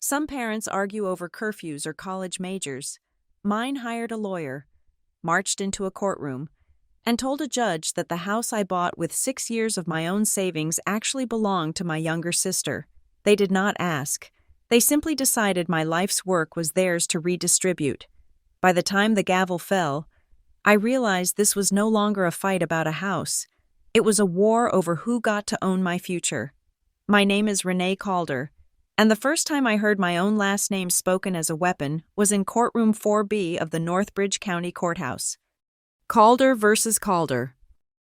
Some parents argue over curfews or college majors. Mine hired a lawyer, marched into a courtroom, and told a judge that the house I bought with 6 years of my own savings actually belonged to my younger sister. They did not ask. They simply decided my life's work was theirs to redistribute. By the time the gavel fell, I realized this was no longer a fight about a house. It was a war over who got to own my future. My name is Renee Calder, and the first time I heard my own last name spoken as a weapon was in courtroom 4B of the Northbridge County Courthouse. Calder versus Calder.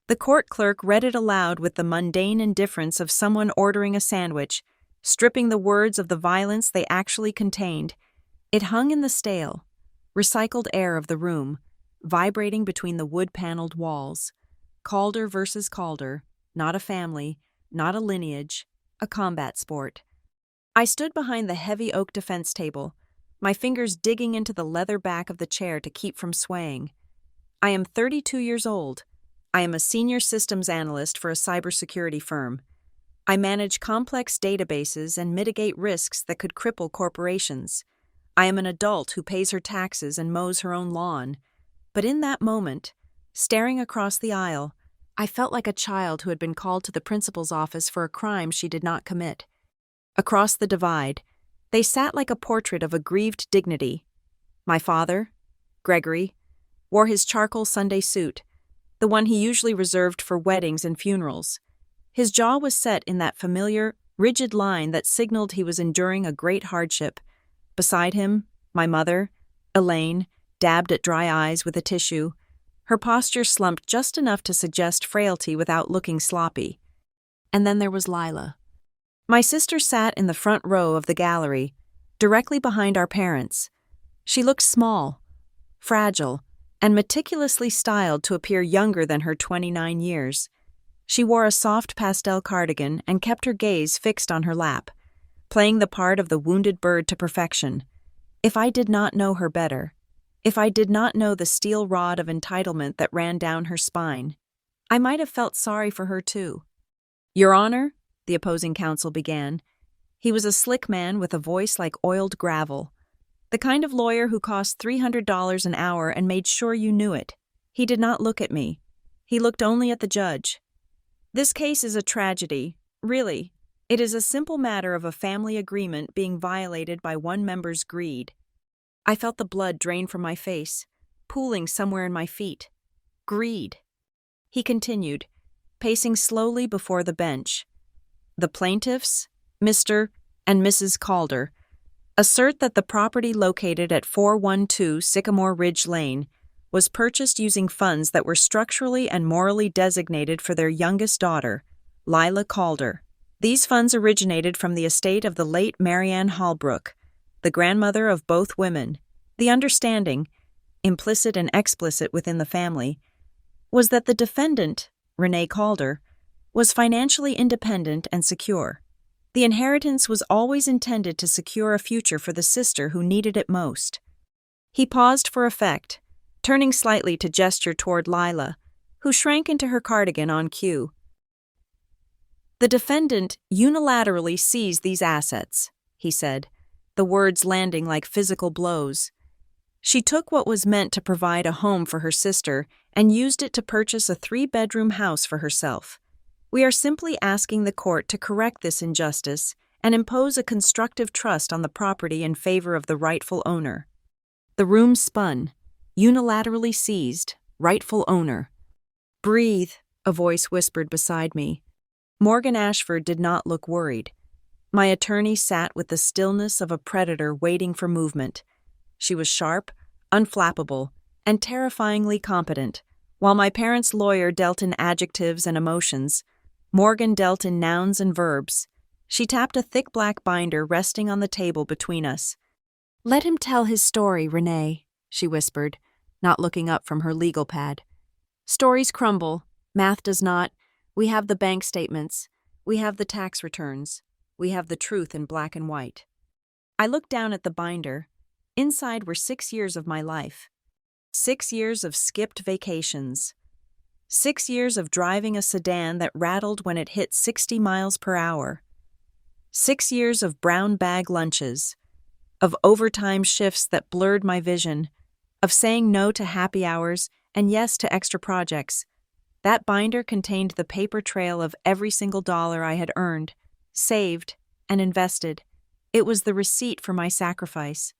The court clerk read it aloud with the mundane indifference of someone ordering a sandwich, stripping the words of the violence they actually contained. It hung in the stale, recycled air of the room, vibrating between the wood-paneled walls. Calder versus Calder, not a family, not a lineage, a combat sport. I stood behind the heavy oak defense table, my fingers digging into the leather back of the chair to keep from swaying. I am 32 years old. I am a senior systems analyst for a cybersecurity firm. I manage complex databases and mitigate risks that could cripple corporations. I am an adult who pays her taxes and mows her own lawn. But in that moment, staring across the aisle, I felt like a child who had been called to the principal's office for a crime she did not commit. Across the divide, they sat like a portrait of a grieved dignity. My father, Gregory, wore his charcoal Sunday suit, the one he usually reserved for weddings and funerals. His jaw was set in that familiar, rigid line that signaled he was enduring a great hardship. Beside him, my mother, Elaine, dabbed at dry eyes with a tissue. Her posture slumped just enough to suggest frailty without looking sloppy. And then there was Lila. My sister sat in the front row of the gallery, directly behind our parents. She looked small, fragile, and meticulously styled to appear younger than her 29 years. She wore a soft pastel cardigan and kept her gaze fixed on her lap, playing the part of the wounded bird to perfection. If I did not know her better, if I did not know the steel rod of entitlement that ran down her spine, I might have felt sorry for her too. "Your Honor," the opposing counsel began. He was a slick man with a voice like oiled gravel, the kind of lawyer who cost $300 an hour and made sure you knew it. He did not look at me. He looked only at the judge. "This case is a tragedy, really. It is a simple matter of a family agreement being violated by one member's greed." I felt the blood drain from my face, pooling somewhere in my feet. Greed. He continued, pacing slowly before the bench. "The plaintiffs, Mr. and Mrs. Calder, assert that the property located at 412 Sycamore Ridge Lane was purchased using funds that were structurally and morally designated for their youngest daughter, Lila Calder. These funds originated from the estate of the late Marianne Hallbrook, the grandmother of both women. The understanding, implicit and explicit within the family, was that the defendant, Renee Calder, was financially independent and secure. The inheritance was always intended to secure a future for the sister who needed it most. He paused for effect, turning slightly to gesture toward Lila, who shrank into her cardigan on cue. "The defendant unilaterally seized these assets," he said, the words landing like physical blows. "She took what was meant to provide a home for her sister and used it to purchase a 3-bedroom house for herself. We are simply asking the court to correct this injustice and impose a constructive trust on the property in favor of the rightful owner." The room spun. Unilaterally seized, rightful owner. "Breathe," a voice whispered beside me. Morgan Ashford did not look worried. My attorney sat with the stillness of a predator waiting for movement. She was sharp, unflappable, and terrifyingly competent. While my parents' lawyer dealt in adjectives and emotions, Morgan dealt in nouns and verbs. She tapped a thick black binder resting on the table between us. "Let him tell his story, Renee," she whispered, not looking up from her legal pad. "Stories crumble. Math does not. We have the bank statements. We have the tax returns. We have the truth in black and white." I looked down at the binder. Inside were 6 years of my life. 6 years of skipped vacations. 6 years of driving a sedan that rattled when it hit 60 miles per hour. 6 years of brown bag lunches, of overtime shifts that blurred my vision, of saying no to happy hours and yes to extra projects. That binder contained the paper trail of every single dollar I had earned, saved, and invested. It was the receipt for my sacrifice.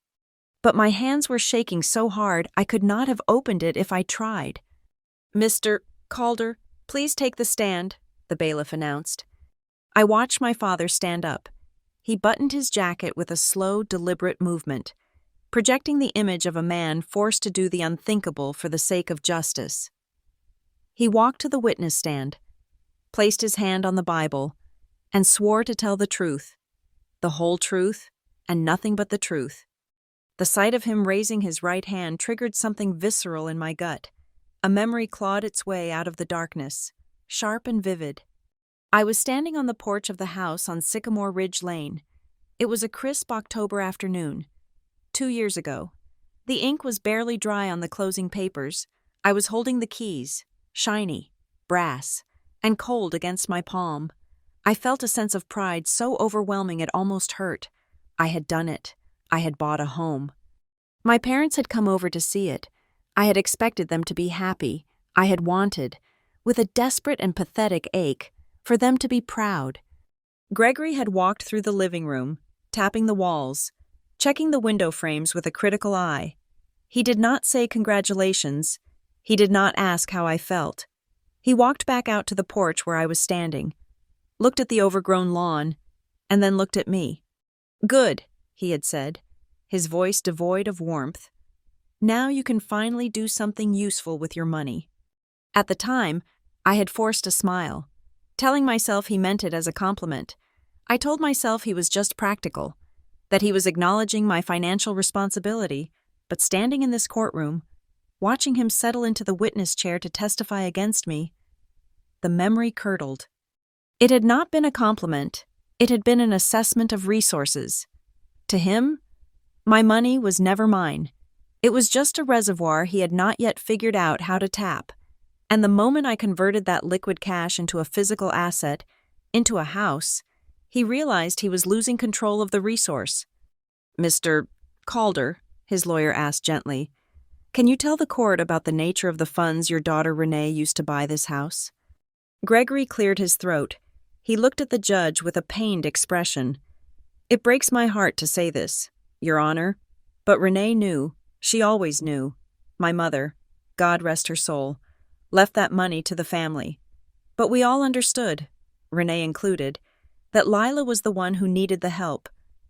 But my hands were shaking so hard I could not have opened it if I tried. "Mr. Calder, please take the stand," the bailiff announced. I watched my father stand up. He buttoned his jacket with a slow, deliberate movement, projecting the image of a man forced to do the unthinkable for the sake of justice. He walked to the witness stand, placed his hand on the Bible, and swore to tell the truth, the whole truth, and nothing but the truth. The sight of him raising his right hand triggered something visceral in my gut. A memory clawed its way out of the darkness, sharp and vivid. I was standing on the porch of the house on Sycamore Ridge Lane. It was a crisp October afternoon, 2 years ago. The ink was barely dry on the closing papers. I was holding the keys, shiny, brass, and cold against my palm. I felt a sense of pride so overwhelming it almost hurt. I had done it. I had bought a home. My parents had come over to see it. I had expected them to be happy. I had wanted, with a desperate and pathetic ache, for them to be proud. Gregory had walked through the living room, tapping the walls, checking the window frames with a critical eye. He did not say congratulations. He did not ask how I felt. He walked back out to the porch where I was standing, looked at the overgrown lawn, and then looked at me. "Good," he had said, his voice devoid of warmth. "Now you can finally do something useful with your money." At the time, I had forced a smile, telling myself he meant it as a compliment. I told myself he was just practical, that he was acknowledging my financial responsibility, but standing in this courtroom, watching him settle into the witness chair to testify against me, the memory curdled. It had not been a compliment, it had been an assessment of resources. To him, my money was never mine. It was just a reservoir he had not yet figured out how to tap. And the moment I converted that liquid cash into a physical asset, into a house, he realized he was losing control of the resource. "Mr. Calder," his lawyer asked gently, "can you tell the court about the nature of the funds your daughter Renee used to buy this house?" Gregory cleared his throat. He looked at the judge with a pained expression. "It breaks my heart to say this, Your Honor, but Renee knew. She always knew. My mother, God rest her soul, left that money to the family. But we all understood, Renee included, that Lila was the one who needed the help.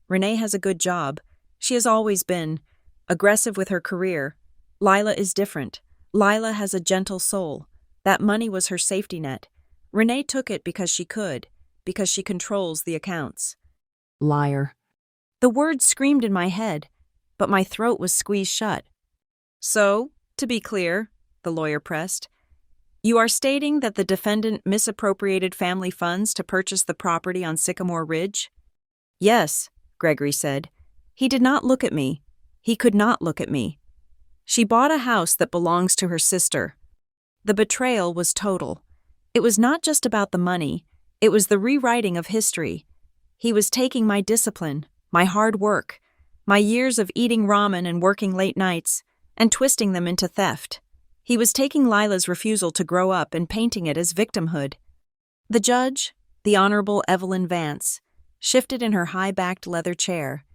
Renee has a good job. She has always been aggressive with her career. Lila is different. Lila has a gentle soul. That money was her safety net. Renee took it because she could, because she controls the accounts." Liar. The words screamed in my head, but my throat was squeezed shut. "So, to be clear," the lawyer pressed, "you are stating that the defendant misappropriated family funds to purchase the property on Sycamore Ridge?" "Yes," Gregory said. He did not look at me. He could not look at me. "She bought a house that belongs to her sister." The betrayal was total. It was not just about the money. It was the rewriting of history. He was taking my discipline, my hard work, my years of eating ramen and working late nights, and twisting them into theft. He was taking Lila's refusal to grow up and painting it as victimhood. The judge, the Honorable Evelyn Vance, shifted in her high-backed leather chair.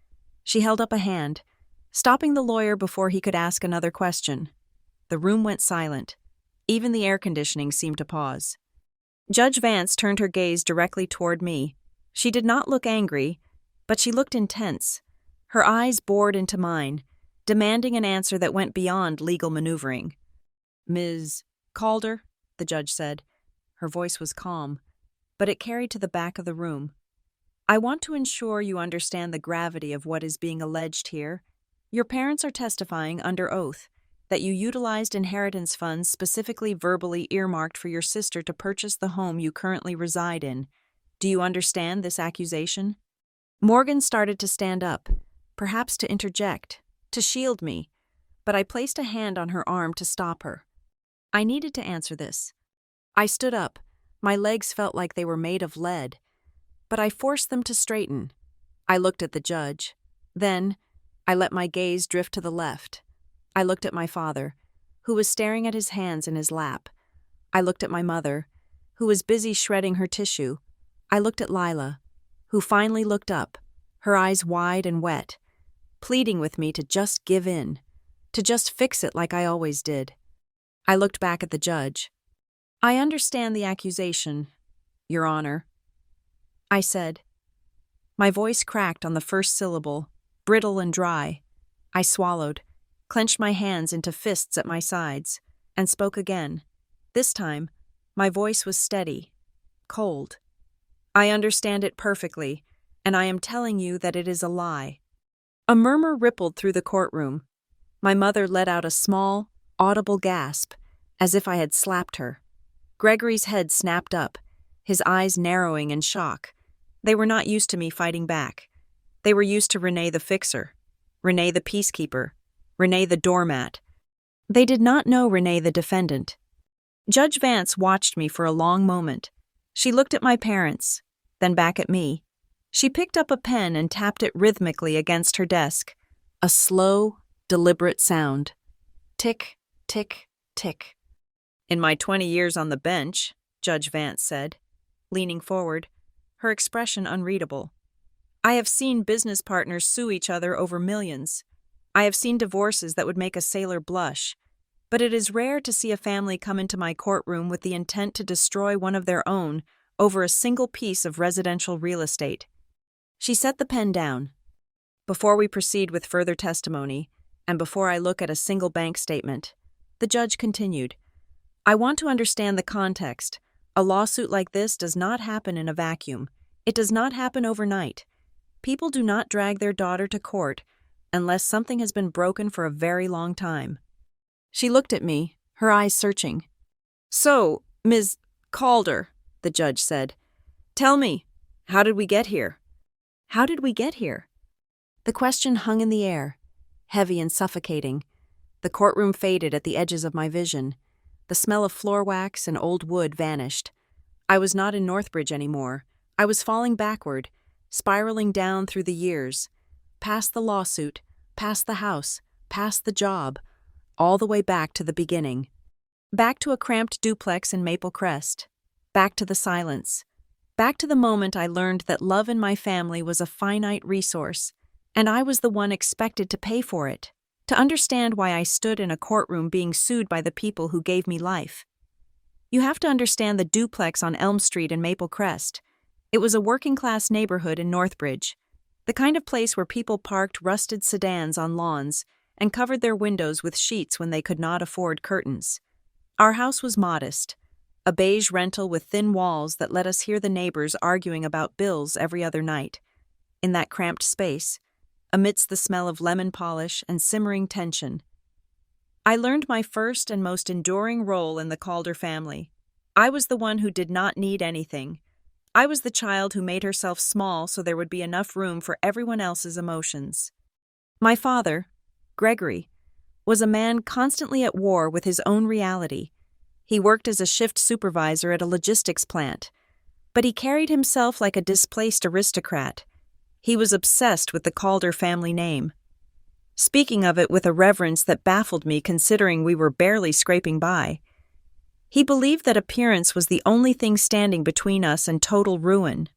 She held up a hand, stopping the lawyer before he could ask another question. The room went silent. Even the air conditioning seemed to pause. Judge Vance turned her gaze directly toward me. She did not look angry, but she looked intense. Her eyes bored into mine, demanding an answer that went beyond legal maneuvering. "Ms. Calder," the judge said. Her voice was calm, but it carried to the back of the room. "I want to ensure you understand the gravity of what is being alleged here. Your parents are testifying under oath that you utilized inheritance funds specifically verbally earmarked for your sister to purchase the home you currently reside in. Do you understand this accusation?" Morgan started to stand up, perhaps to interject, to shield me, but I placed a hand on her arm to stop her. I needed to answer this. I stood up. My legs felt like they were made of lead. but I forced them to straighten. I looked at the judge. Then, I let my gaze drift to the left. I looked at my father, who was staring at his hands in his lap. I looked at my mother, who was busy shredding her tissue. I looked at Lila, who finally looked up, her eyes wide and wet, pleading with me to just give in, to just fix it like I always did. I looked back at the judge. "I understand the accusation, Your Honor," I said. My voice cracked on the first syllable, brittle and dry. I swallowed, clenched my hands into fists at my sides, and spoke again. This time, my voice was steady, cold. "I understand it perfectly, and I am telling you that it is a lie." A murmur rippled through the courtroom. My mother let out a small, audible gasp, as if I had slapped her. Gregory's head snapped up, his eyes narrowing in shock. They were not used to me fighting back. They were used to Renee the fixer, Renee the peacekeeper, Renee the doormat. They did not know Renee the defendant. Judge Vance watched me for a long moment. She looked at my parents, then back at me. She picked up a pen and tapped it rhythmically against her desk. A slow, deliberate sound. Tick, tick, tick. "In my 20 years on the bench," Judge Vance said, leaning forward, her expression unreadable, "I have seen business partners sue each other over millions. I have seen divorces that would make a sailor blush. But it is rare to see a family come into my courtroom with the intent to destroy one of their own over a single piece of residential real estate." She set the pen down. "Before we proceed with further testimony, and before I look at a single bank statement," the judge continued, "I want to understand the context. A lawsuit like this does not happen in a vacuum. It does not happen overnight. People do not drag their daughter to court unless something has been broken for a very long time." She looked at me, her eyes searching. "So, Ms. Calder," the judge said, "tell me, how did we get here?" How did we get here? The question hung in the air, heavy and suffocating. The courtroom faded at the edges of my vision. The smell of floor wax and old wood vanished. I was not in Northbridge anymore. I was falling backward, spiraling down through the years, past the lawsuit, past the house, past the job, all the way back to the beginning. Back to a cramped duplex in Maple Crest. Back to the silence. Back to the moment I learned that love in my family was a finite resource, and I was the one expected to pay for it, to understand why I stood in a courtroom being sued by the people who gave me life. You have to understand the duplex on Elm Street in Maple Crest. It was a working-class neighborhood in Northbridge, the kind of place where people parked rusted sedans on lawns and covered their windows with sheets when they could not afford curtains. Our house was modest, a beige rental with thin walls that let us hear the neighbors arguing about bills every other night. In that cramped space, amidst the smell of lemon polish and simmering tension, I learned my first and most enduring role in the Calder family. I was the one who did not need anything. I was the child who made herself small so there would be enough room for everyone else's emotions. My father, Gregory, was a man constantly at war with his own reality. He worked as a shift supervisor at a logistics plant, but he carried himself like a displaced aristocrat. He was obsessed with the Calder family name, speaking of it with a reverence that baffled me considering we were barely scraping by. He believed that appearance was the only thing standing between us and total ruin.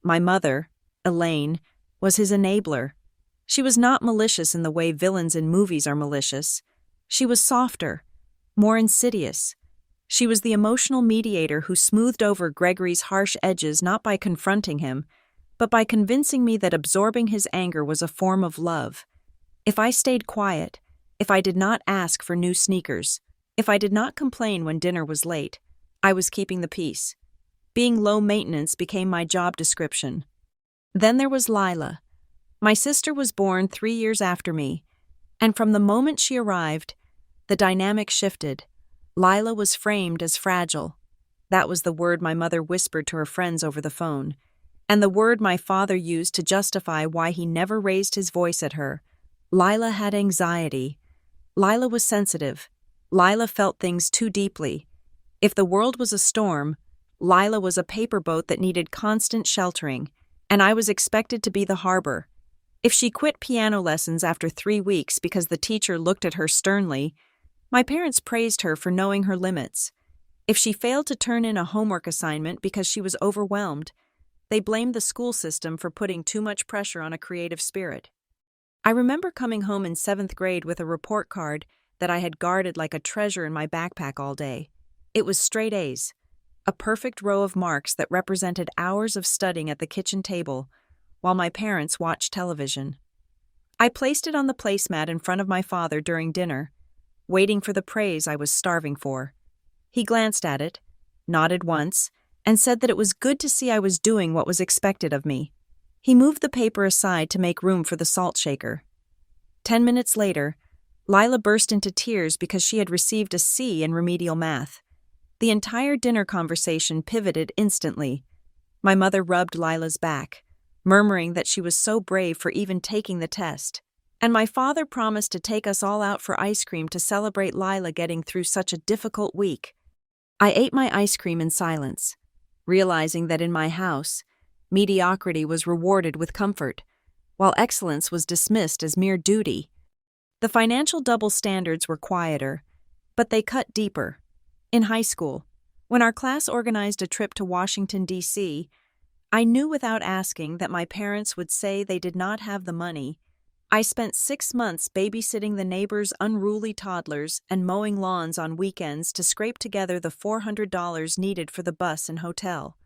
My mother, Elaine, was his enabler. She was not malicious in the way villains in movies are malicious. She was softer, more insidious. She was the emotional mediator who smoothed over Gregory's harsh edges not by confronting him, but by convincing me that absorbing his anger was a form of love. If I stayed quiet, if I did not ask for new sneakers, if I did not complain when dinner was late, I was keeping the peace. Being low maintenance became my job description. Then there was Lila. My sister was born 3 years after me, and from the moment she arrived, the dynamic shifted. Lila was framed as fragile. That was the word my mother whispered to her friends over the phone, and the word my father used to justify why he never raised his voice at her. Lila had anxiety. Lila was sensitive. Lila felt things too deeply. If the world was a storm, Lila was a paper boat that needed constant sheltering. and I was expected to be the harbor. If she quit piano lessons after 3 weeks because the teacher looked at her sternly, my parents praised her for knowing her limits. If she failed to turn in a homework assignment because she was overwhelmed, they blamed the school system for putting too much pressure on a creative spirit. I remember coming home in 7th grade with a report card that I had guarded like a treasure in my backpack all day. It was straight A's, a perfect row of marks that represented hours of studying at the kitchen table while my parents watched television. I placed it on the placemat in front of my father during dinner, waiting for the praise I was starving for. He glanced at it, nodded once, and said that it was good to see I was doing what was expected of me. He moved the paper aside to make room for the salt shaker. 10 minutes later, Lila burst into tears because she had received a C in remedial math. The entire dinner conversation pivoted instantly. My mother rubbed Lila's back, murmuring that she was so brave for even taking the test, and my father promised to take us all out for ice cream to celebrate Lila getting through such a difficult week. I ate my ice cream in silence, realizing that in my house, mediocrity was rewarded with comfort, while excellence was dismissed as mere duty. The financial double standards were quieter, but they cut deeper. In high school, when our class organized a trip to Washington, D.C., I knew without asking that my parents would say they did not have the money. I spent 6 months babysitting the neighbors' unruly toddlers and mowing lawns on weekends to scrape together the $400 needed for the bus and hotel.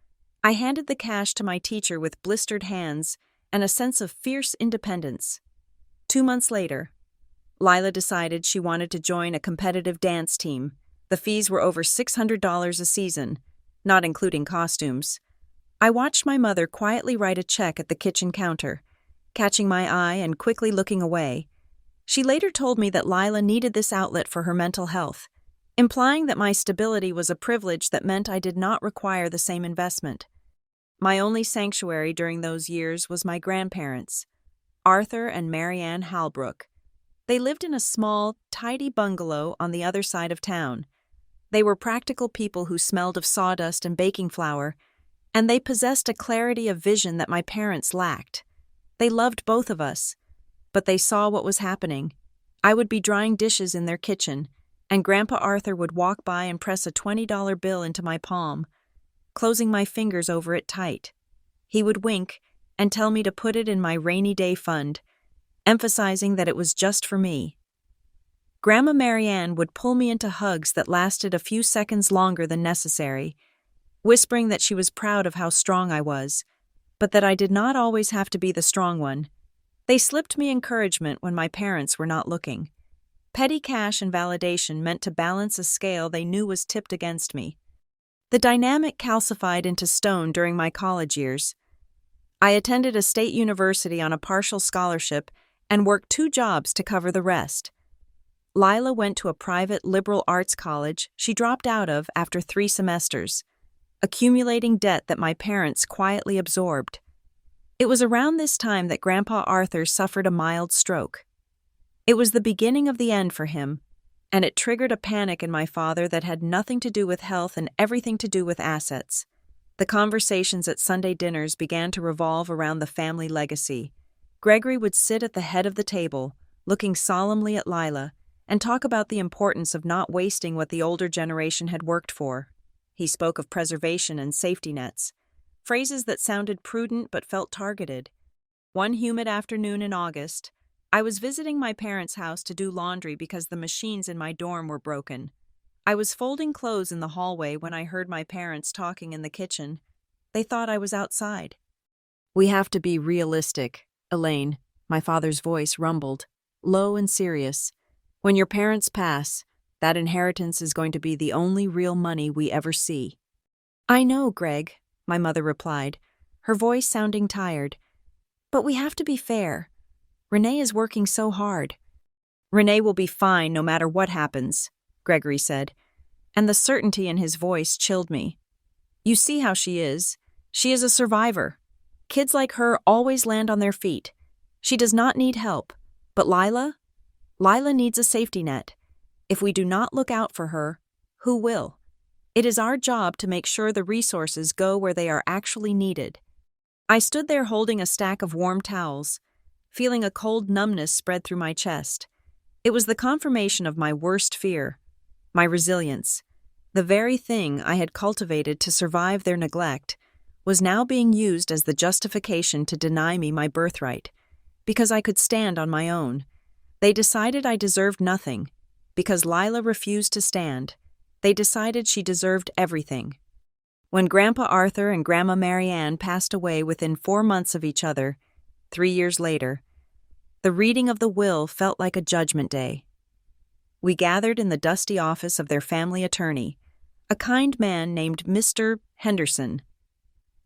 I handed the cash to my teacher with blistered hands and a sense of fierce independence. 2 months later, Lila decided she wanted to join a competitive dance team. The fees were over $600 a season, not including costumes. I watched my mother quietly write a check at the kitchen counter, catching my eye and quickly looking away. She later told me that Lila needed this outlet for her mental health, implying that my stability was a privilege that meant I did not require the same investment. My only sanctuary during those years was my grandparents, Arthur and Marianne Halbrook. They lived in a small, tidy bungalow on the other side of town. They were practical people who smelled of sawdust and baking flour, and they possessed a clarity of vision that my parents lacked. They loved both of us, but they saw what was happening. I would be drying dishes in their kitchen, and Grandpa Arthur would walk by and press a $20 bill into my palm, closing my fingers over it tight. He would wink and tell me to put it in my rainy day fund, emphasizing that it was just for me. Grandma Marianne would pull me into hugs that lasted a few seconds longer than necessary, whispering that she was proud of how strong I was, but that I did not always have to be the strong one. They slipped me encouragement when my parents were not looking. Petty cash and validation meant to balance a scale they knew was tipped against me. The dynamic calcified into stone during my college years. I attended a state university on a partial scholarship and worked 2 jobs to cover the rest. Lila went to a private liberal arts college she dropped out of after 3 semesters, accumulating debt that my parents quietly absorbed. It was around this time that Grandpa Arthur suffered a mild stroke. It was the beginning of the end for him, and it triggered a panic in my father that had nothing to do with health and everything to do with assets. The conversations at Sunday dinners began to revolve around the family legacy. Gregory would sit at the head of the table, looking solemnly at Lila, and talk about the importance of not wasting what the older generation had worked for. He spoke of preservation and safety nets, phrases that sounded prudent but felt targeted. One humid afternoon in August, I was visiting my parents' house to do laundry because the machines in my dorm were broken. I was folding clothes in the hallway when I heard my parents talking in the kitchen. They thought I was outside. "We have to be realistic, Elaine," my father's voice rumbled, low and serious. "When your parents pass, that inheritance is going to be the only real money we ever see." "I know, Greg," my mother replied, her voice sounding tired. "But we have to be fair. Renee is working so hard." "Renee will be fine no matter what happens," Gregory said, and the certainty in his voice chilled me. "You see how she is. She is a survivor. Kids like her always land on their feet. She does not need help. But Lila needs a safety net. If we do not look out for her, who will? It is our job to make sure the resources go where they are actually needed." I stood there holding a stack of warm towels, feeling a cold numbness spread through my chest. It was the confirmation of my worst fear, my resilience. The very thing I had cultivated to survive their neglect was now being used as the justification to deny me my birthright, because I could stand on my own. They decided I deserved nothing, because Lila refused to stand. They decided she deserved everything. When Grandpa Arthur and Grandma Marianne passed away within 4 months of each other, 3 years later, the reading of the will felt like a judgment day. We gathered in the dusty office of their family attorney, a kind man named Mr. Henderson.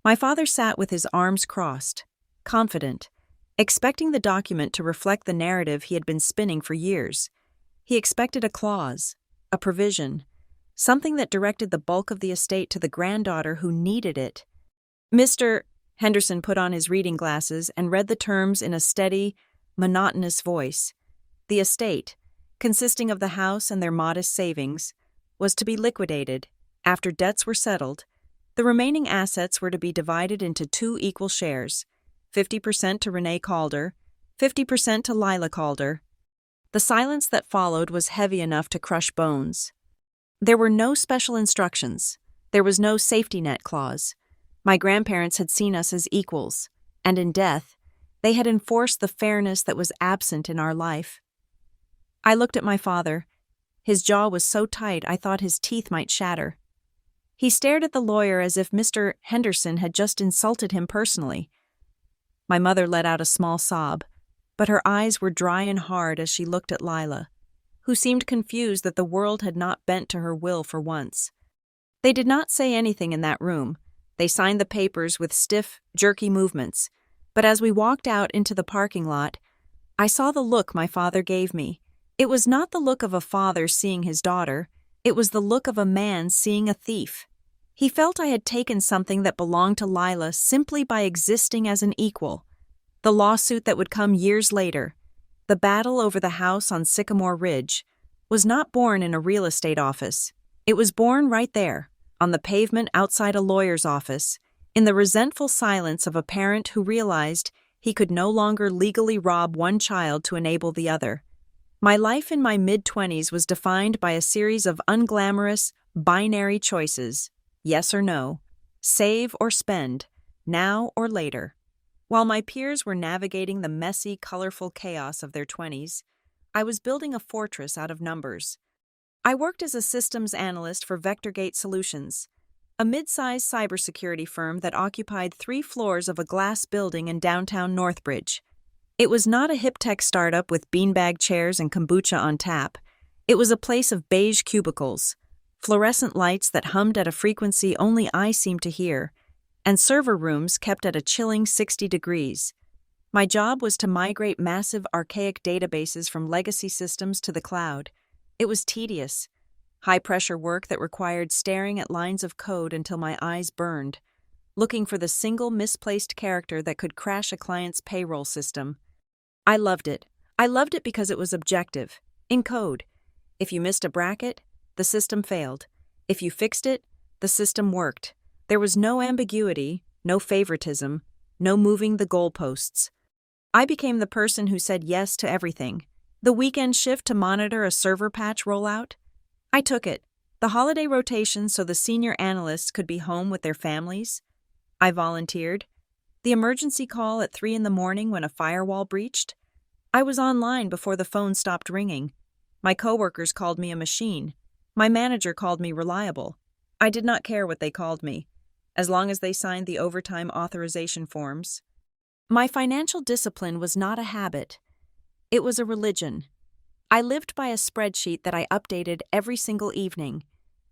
My father sat with his arms crossed, confident, expecting the document to reflect the narrative he had been spinning for years. He expected a clause, a provision, something that directed the bulk of the estate to the granddaughter who needed it. Mr. Henderson put on his reading glasses and read the terms in a steady, monotonous voice. The estate, consisting of the house and their modest savings, was to be liquidated. After debts were settled, the remaining assets were to be divided into 2 equal shares, 50% to Renee Calder, 50% to Lila Calder. The silence that followed was heavy enough to crush bones. There were no special instructions. There was no safety net clause. My grandparents had seen us as equals, and in death, they had enforced the fairness that was absent in our life. I looked at my father. His jaw was so tight I thought his teeth might shatter. He stared at the lawyer as if Mr. Henderson had just insulted him personally. My mother let out a small sob, but her eyes were dry and hard as she looked at Lila, who seemed confused that the world had not bent to her will for once. They did not say anything in that room. They signed the papers with stiff, jerky movements, but as we walked out into the parking lot, I saw the look my father gave me. It was not the look of a father seeing his daughter. It was the look of a man seeing a thief. He felt I had taken something that belonged to Lila simply by existing as an equal. The lawsuit that would come years later, the battle over the house on Sycamore Ridge, was not born in a real estate office. It was born right there, on the pavement outside a lawyer's office, in the resentful silence of a parent who realized he could no longer legally rob one child to enable the other. My life in my mid-20s was defined by a series of unglamorous, binary choices, yes or no, save or spend, now or later. While my peers were navigating the messy, colorful chaos of their 20s, I was building a fortress out of numbers. I worked as a systems analyst for VectorGate Solutions, a mid-sized cybersecurity firm that occupied 3 floors of a glass building in downtown Northbridge. It was not a hip-tech startup with beanbag chairs and kombucha on tap. It was a place of beige cubicles, fluorescent lights that hummed at a frequency only I seemed to hear, and server rooms kept at a chilling 60 degrees. My job was to migrate massive, archaic databases from legacy systems to the cloud. It was tedious, high-pressure work that required staring at lines of code until my eyes burned, looking for the single misplaced character that could crash a client's payroll system. I loved it. I loved it because it was objective, in code. If you missed a bracket, the system failed. If you fixed it, the system worked. There was no ambiguity, no favoritism, no moving the goalposts. I became the person who said yes to everything. The weekend shift to monitor a server patch rollout? I took it. The holiday rotation so the senior analysts could be home with their families? I volunteered. The emergency call at 3 in the morning when a firewall breached? I was online before the phone stopped ringing. My coworkers called me a machine. My manager called me reliable. I did not care what they called me, as long as they signed the overtime authorization forms. My financial discipline was not a habit. It was a religion. I lived by a spreadsheet that I updated every single evening.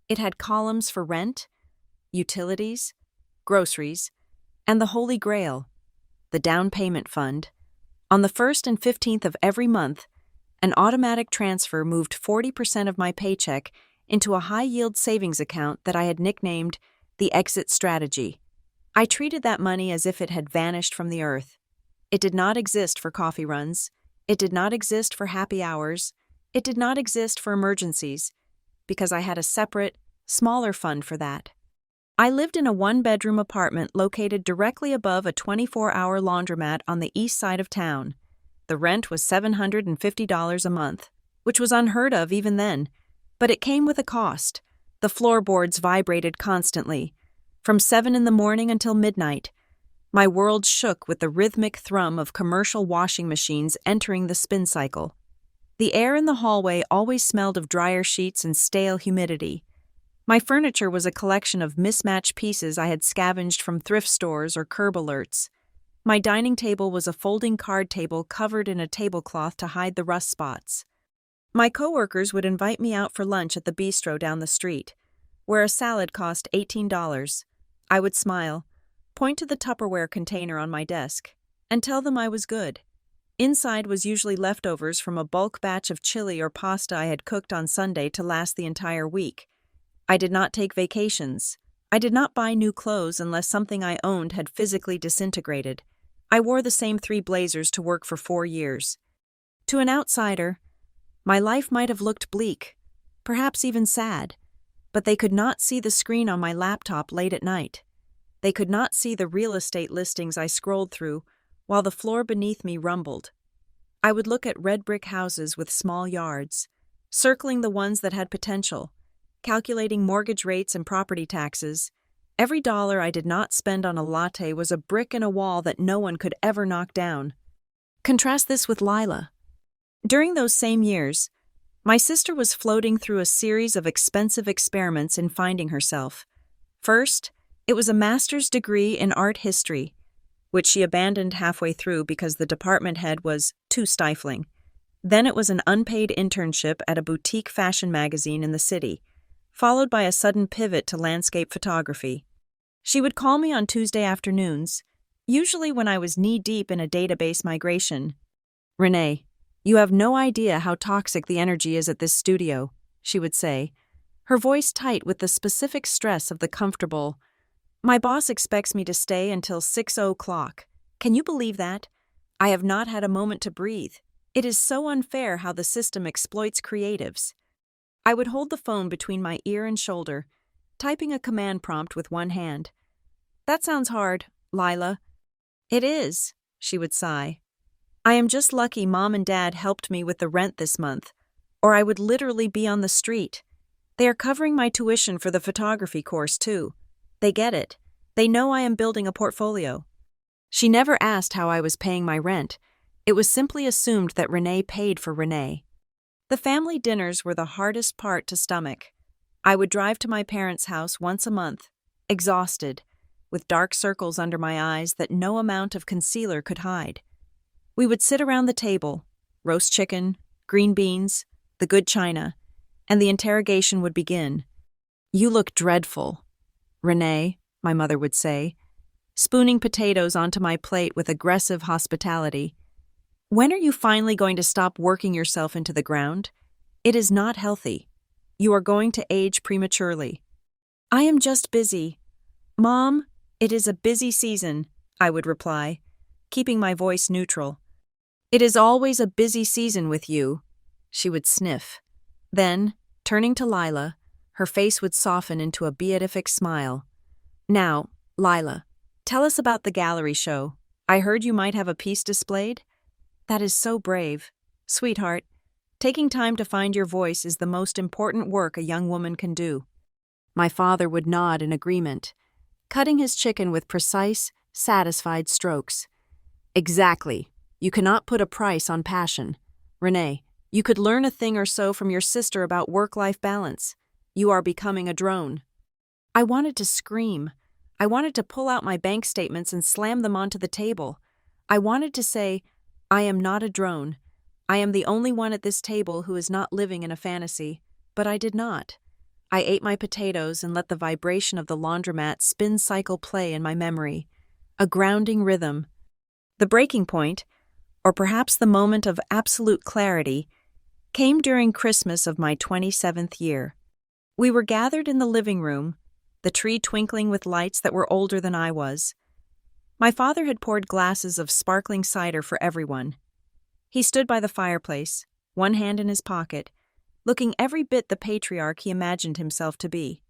It had columns for rent, utilities, groceries, and the Holy Grail, the down payment fund. On the 1st and 15th of every month, an automatic transfer moved 40% of my paycheck into a high-yield savings account that I had nicknamed the exit strategy. I treated that money as if it had vanished from the earth. It did not exist for coffee runs. It did not exist for happy hours. It did not exist for emergencies, because I had a separate, smaller fund for that. I lived in a one-bedroom apartment located directly above a 24-hour laundromat on the east side of town. The rent was $750 a month, which was unheard of even then, but it came with a cost. The floorboards vibrated constantly, from 7 in the morning until midnight. My world shook with the rhythmic thrum of commercial washing machines entering the spin cycle. The air in the hallway always smelled of dryer sheets and stale humidity. My furniture was a collection of mismatched pieces I had scavenged from thrift stores or curb alerts. My dining table was a folding card table covered in a tablecloth to hide the rust spots. My coworkers would invite me out for lunch at the bistro down the street, where a salad cost $18. I would smile, point to the Tupperware container on my desk, and tell them I was good. Inside was usually leftovers from a bulk batch of chili or pasta I had cooked on Sunday to last the entire week. I did not take vacations. I did not buy new clothes unless something I owned had physically disintegrated. I wore the same 3 blazers to work for 4 years. To an outsider, my life might have looked bleak, perhaps even sad, but they could not see the screen on my laptop late at night. They could not see the real estate listings I scrolled through while the floor beneath me rumbled. I would look at red brick houses with small yards, circling the ones that had potential, calculating mortgage rates and property taxes. Every dollar I did not spend on a latte was a brick in a wall that no one could ever knock down. Contrast this with Lila. During those same years, my sister was floating through a series of expensive experiments in finding herself. First, it was a master's degree in art history, which she abandoned halfway through because the department head was too stifling. Then it was an unpaid internship at a boutique fashion magazine in the city, followed by a sudden pivot to landscape photography. She would call me on Tuesday afternoons, usually when I was knee-deep in a database migration. "Renee, you have no idea how toxic the energy is at this studio," she would say, her voice tight with the specific stress of the comfortable. "My boss expects me to stay until 6:00. Can you believe that? I have not had a moment to breathe. It is so unfair how the system exploits creatives." I would hold the phone between my ear and shoulder, typing a command prompt with one hand. "That sounds hard, Lila." "It is," she would sigh. "I am just lucky Mom and Dad helped me with the rent this month, or I would literally be on the street. They are covering my tuition for the photography course, too. They get it. They know I am building a portfolio." She never asked how I was paying my rent. It was simply assumed that Renee paid for Renee. The family dinners were the hardest part to stomach. I would drive to my parents' house once a month, exhausted, with dark circles under my eyes that no amount of concealer could hide. We would sit around the table, roast chicken, green beans, the good china, and the interrogation would begin. "You look dreadful, Renee," my mother would say, spooning potatoes onto my plate with aggressive hospitality. "When are you finally going to stop working yourself into the ground? It is not healthy. You are going to age prematurely." "I am just busy. Mom, it is a busy season," I would reply, keeping my voice neutral. "It is always a busy season with you," she would sniff. Then, turning to Lila, her face would soften into a beatific smile. "Now, Lila, tell us about the gallery show. I heard you might have a piece displayed?" "That is so brave. Sweetheart, taking time to find your voice is the most important work a young woman can do." My father would nod in agreement, cutting his chicken with precise, satisfied strokes. "Exactly. You cannot put a price on passion. Renee, you could learn a thing or so from your sister about work-life balance. You are becoming a drone." I wanted to scream. I wanted to pull out my bank statements and slam them onto the table. I wanted to say, "I am not a drone. I am the only one at this table who is not living in a fantasy." But I did not. I ate my potatoes and let the vibration of the laundromat spin cycle play in my memory, a grounding rhythm. The breaking point, or perhaps the moment of absolute clarity, came during Christmas of my 27th year. We were gathered in the living room, the tree twinkling with lights that were older than I was. My father had poured glasses of sparkling cider for everyone. He stood by the fireplace, one hand in his pocket, looking every bit the patriarch he imagined himself to be.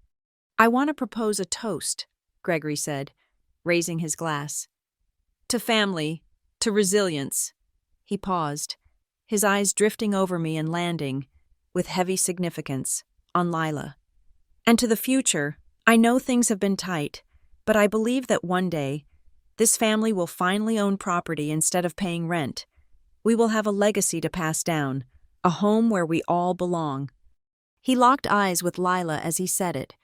"I want to propose a toast," Gregory said, raising his glass. "To family, to resilience." He paused, his eyes drifting over me and landing, with heavy significance, on Lila. "And to the future, I know things have been tight, but I believe that one day, this family will finally own property instead of paying rent. We will have a legacy to pass down, a home where we all belong." He locked eyes with Lila as he said it.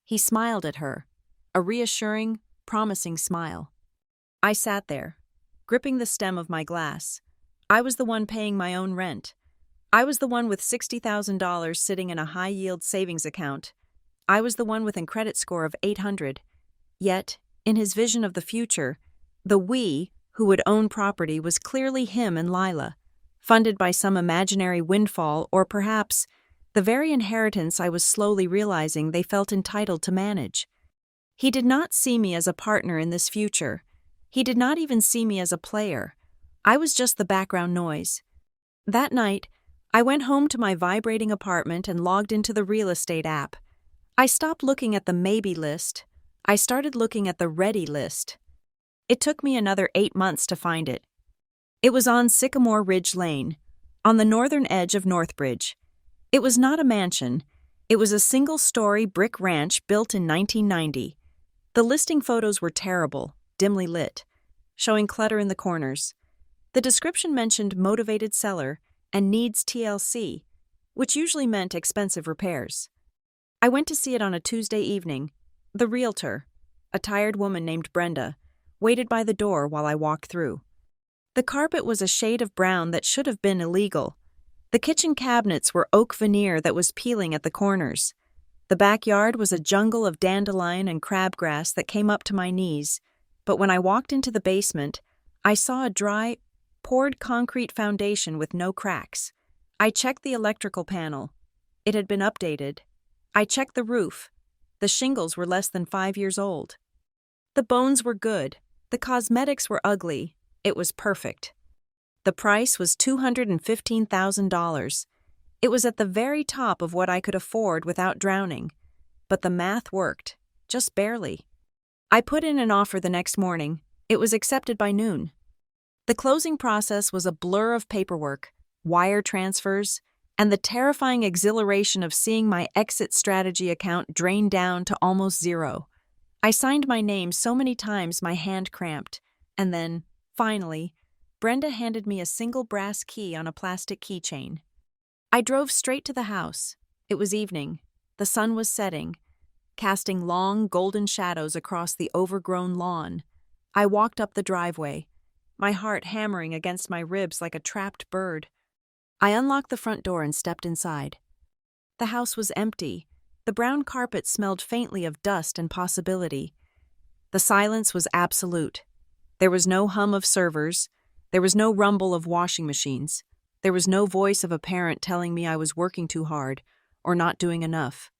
He smiled at her, a reassuring, promising smile. I sat there, gripping the stem of my glass. I was the one paying my own rent. I was the one with $60,000 sitting in a high-yield savings account. I was the one with a credit score of 800. Yet, in his vision of the future, the we who would own property was clearly him and Lila, funded by some imaginary windfall or perhaps the very inheritance I was slowly realizing they felt entitled to manage. He did not see me as a partner in this future. He did not even see me as a player. I was just the background noise. That night, I went home to my vibrating apartment and logged into the real estate app. I stopped looking at the maybe list. I started looking at the ready list. It took me another 8 months to find it. It was on Sycamore Ridge Lane, on the northern edge of Northbridge. It was not a mansion. It was a single-story brick ranch built in 1990. The listing photos were terrible, dimly lit, showing clutter in the corners. The description mentioned motivated seller and needs TLC, which usually meant expensive repairs. I went to see it on a Tuesday evening. The realtor, a tired woman named Brenda, waited by the door while I walked through. The carpet was a shade of brown that should have been illegal. The kitchen cabinets were oak veneer that was peeling at the corners. The backyard was a jungle of dandelion and crabgrass that came up to my knees, but when I walked into the basement, I saw a dry, poured concrete foundation with no cracks. I checked the electrical panel. It had been updated. I checked the roof. The shingles were less than 5 years old. The bones were good. The cosmetics were ugly. It was perfect. The price was $215,000. It was at the very top of what I could afford without drowning. But the math worked, just barely. I put in an offer the next morning. It was accepted by noon. The closing process was a blur of paperwork, wire transfers, and the terrifying exhilaration of seeing my exit strategy account drain down to almost zero. I signed my name so many times my hand cramped, and then, finally, Brenda handed me a single brass key on a plastic keychain. I drove straight to the house. It was evening. The sun was setting, casting long, golden shadows across the overgrown lawn. I walked up the driveway, my heart hammering against my ribs like a trapped bird. I unlocked the front door and stepped inside. The house was empty. The brown carpet smelled faintly of dust and possibility. The silence was absolute. There was no hum of servers. There was no rumble of washing machines. There was no voice of a parent telling me I was working too hard or not doing enough.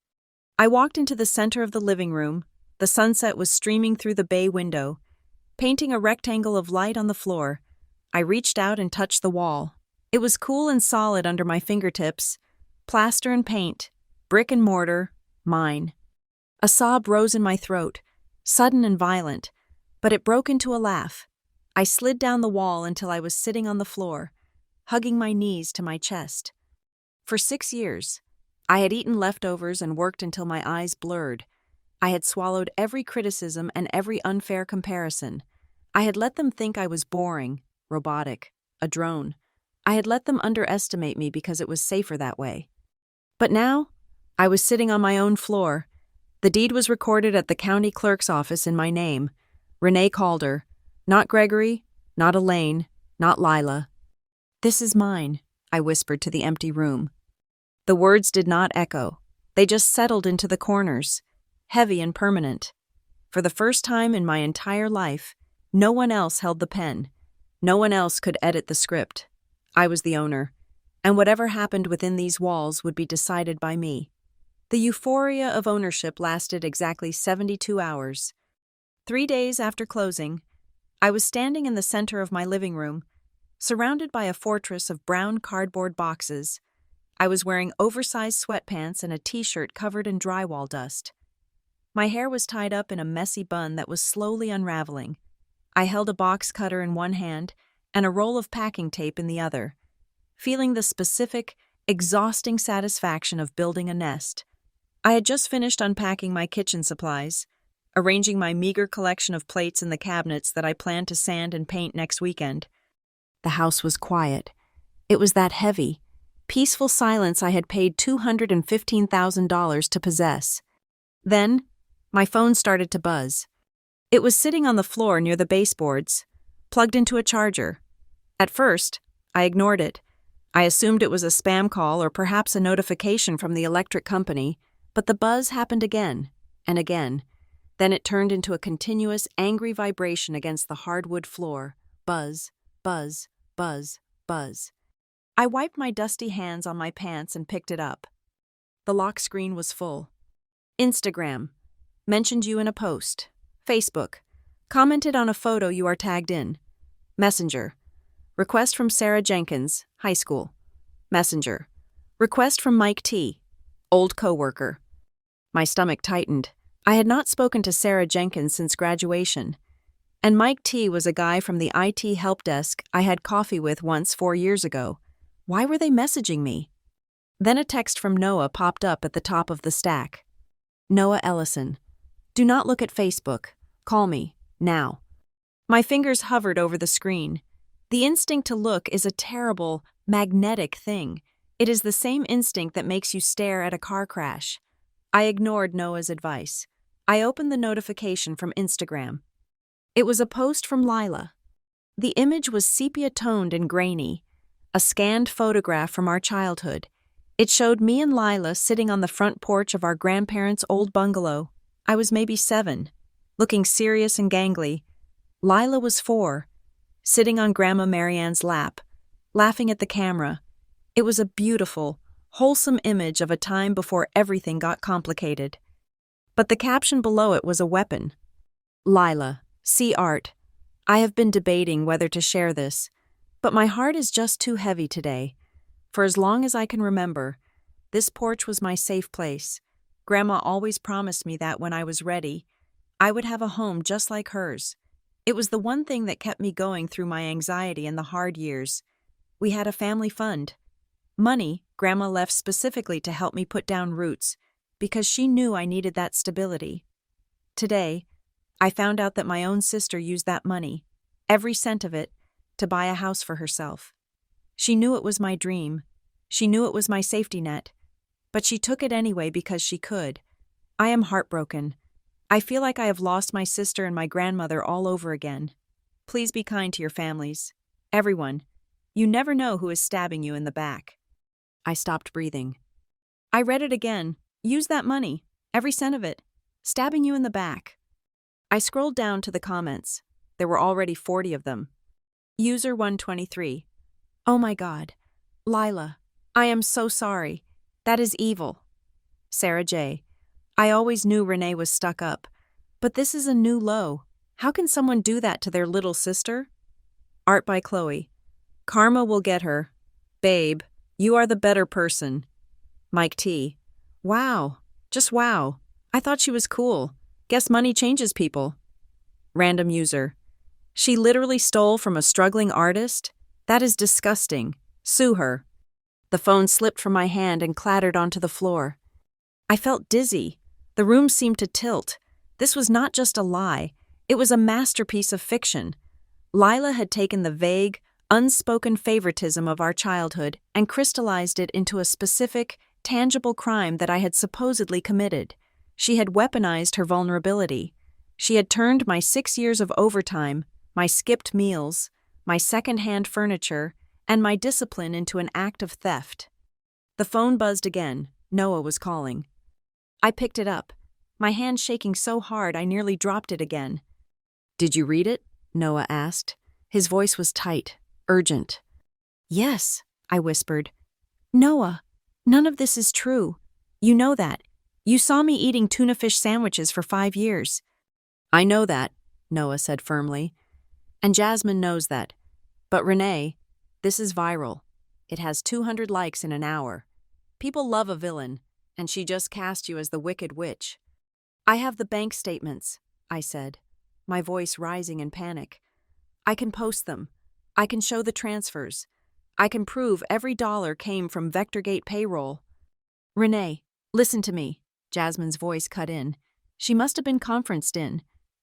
I walked into the center of the living room. The sunset was streaming through the bay window, painting a rectangle of light on the floor. I reached out and touched the wall. It was cool and solid under my fingertips. Plaster and paint, brick and mortar, mine. A sob rose in my throat, sudden and violent, but it broke into a laugh. I slid down the wall until I was sitting on the floor, hugging my knees to my chest. For 6 years, I had eaten leftovers and worked until my eyes blurred. I had swallowed every criticism and every unfair comparison. I had let them think I was boring, robotic, a drone. I had let them underestimate me because it was safer that way. But now, I was sitting on my own floor. The deed was recorded at the county clerk's office in my name, Renee Calder. Not Gregory, not Elaine, not Lila. "This is mine," I whispered to the empty room. The words did not echo. They just settled into the corners, heavy and permanent. For the first time in my entire life, no one else held the pen. No one else could edit the script. I was the owner, and whatever happened within these walls would be decided by me. The euphoria of ownership lasted exactly 72 hours. 3 days after closing, I was standing in the center of my living room, surrounded by a fortress of brown cardboard boxes. I was wearing oversized sweatpants and a t-shirt covered in drywall dust. My hair was tied up in a messy bun that was slowly unraveling. I held a box cutter in one hand and a roll of packing tape in the other, feeling the specific, exhausting satisfaction of building a nest. I had just finished unpacking my kitchen supplies, arranging my meager collection of plates in the cabinets that I planned to sand and paint next weekend. The house was quiet. It was that heavy, peaceful silence I had paid $215,000 to possess. Then, my phone started to buzz. It was sitting on the floor near the baseboards, plugged into a charger. At first, I ignored it. I assumed it was a spam call or perhaps a notification from the electric company, but the buzz happened again and again. Then it turned into a continuous, angry vibration against the hardwood floor. Buzz, buzz, buzz, buzz. I wiped my dusty hands on my pants and picked it up. The lock screen was full. Instagram. Mentioned you in a post. Facebook. Commented on a photo you are tagged in. Messenger. Request from Sarah Jenkins, high school. Messenger. Request from Mike T., old coworker. My stomach tightened. I had not spoken to Sarah Jenkins since graduation. And Mike T. was a guy from the IT help desk I had coffee with once 4 years ago. Why were they messaging me? Then a text from Noah popped up at the top of the stack. Noah Ellison. Do not look at Facebook. Call me, now. My fingers hovered over the screen. The instinct to look is a terrible, magnetic thing. It is the same instinct that makes you stare at a car crash. I ignored Noah's advice. I opened the notification from Instagram. It was a post from Lila. The image was sepia-toned and grainy, a scanned photograph from our childhood. It showed me and Lila sitting on the front porch of our grandparents' old bungalow. I was maybe 7, looking serious and gangly. Lila was 4, sitting on Grandma Marianne's lap, laughing at the camera. It was a beautiful, wholesome image of a time before everything got complicated. But the caption below it was a weapon. Lila, see art. I have been debating whether to share this, but my heart is just too heavy today. For as long as I can remember, this porch was my safe place. Grandma always promised me that when I was ready, I would have a home just like hers. It was the one thing that kept me going through my anxiety and the hard years. We had a family fund. Money Grandma left specifically to help me put down roots, because she knew I needed that stability. Today, I found out that my own sister used that money, every cent of it, to buy a house for herself. She knew it was my dream. She knew it was my safety net. But she took it anyway because she could. I am heartbroken. I feel like I have lost my sister and my grandmother all over again. Please be kind to your families. Everyone. You never know who is stabbing you in the back. I stopped breathing. I read it again. Use that money. Every cent of it. Stabbing you in the back. I scrolled down to the comments. There were already 40 of them. User 123. Oh my God. Lila. I am so sorry. That is evil. Sarah J. I always knew Renee was stuck up. But this is a new low. How can someone do that to their little sister? Art by Chloe. Karma will get her. Babe, you are the better person. Mike T. Wow. Just wow. I thought she was cool. Guess money changes people. Random user. She literally stole from a struggling artist? That is disgusting. Sue her. The phone slipped from my hand and clattered onto the floor. I felt dizzy. The room seemed to tilt. This was not just a lie. It was a masterpiece of fiction. Lila had taken the vague, unspoken favoritism of our childhood and crystallized it into a specific, tangible crime that I had supposedly committed. She had weaponized her vulnerability. She had turned my 6 years of overtime, my skipped meals, my second-hand furniture, and my discipline into an act of theft. The phone buzzed again. Noah was calling. I picked it up, my hand shaking so hard I nearly dropped it again. Did you read it? Noah asked. His voice was tight, urgent. Yes, I whispered. Noah, none of this is true. You know that. You saw me eating tuna fish sandwiches for 5 years. I know that, Noah said firmly. And Jasmine knows that. But Renee, this is viral. It has 200 likes in an hour. People love a villain, and she just cast you as the Wicked Witch. I have the bank statements, I said, my voice rising in panic. I can post them. I can show the transfers. I can prove every dollar came from VectorGate payroll. Renee, listen to me, Jasmine's voice cut in. She must have been conferenced in.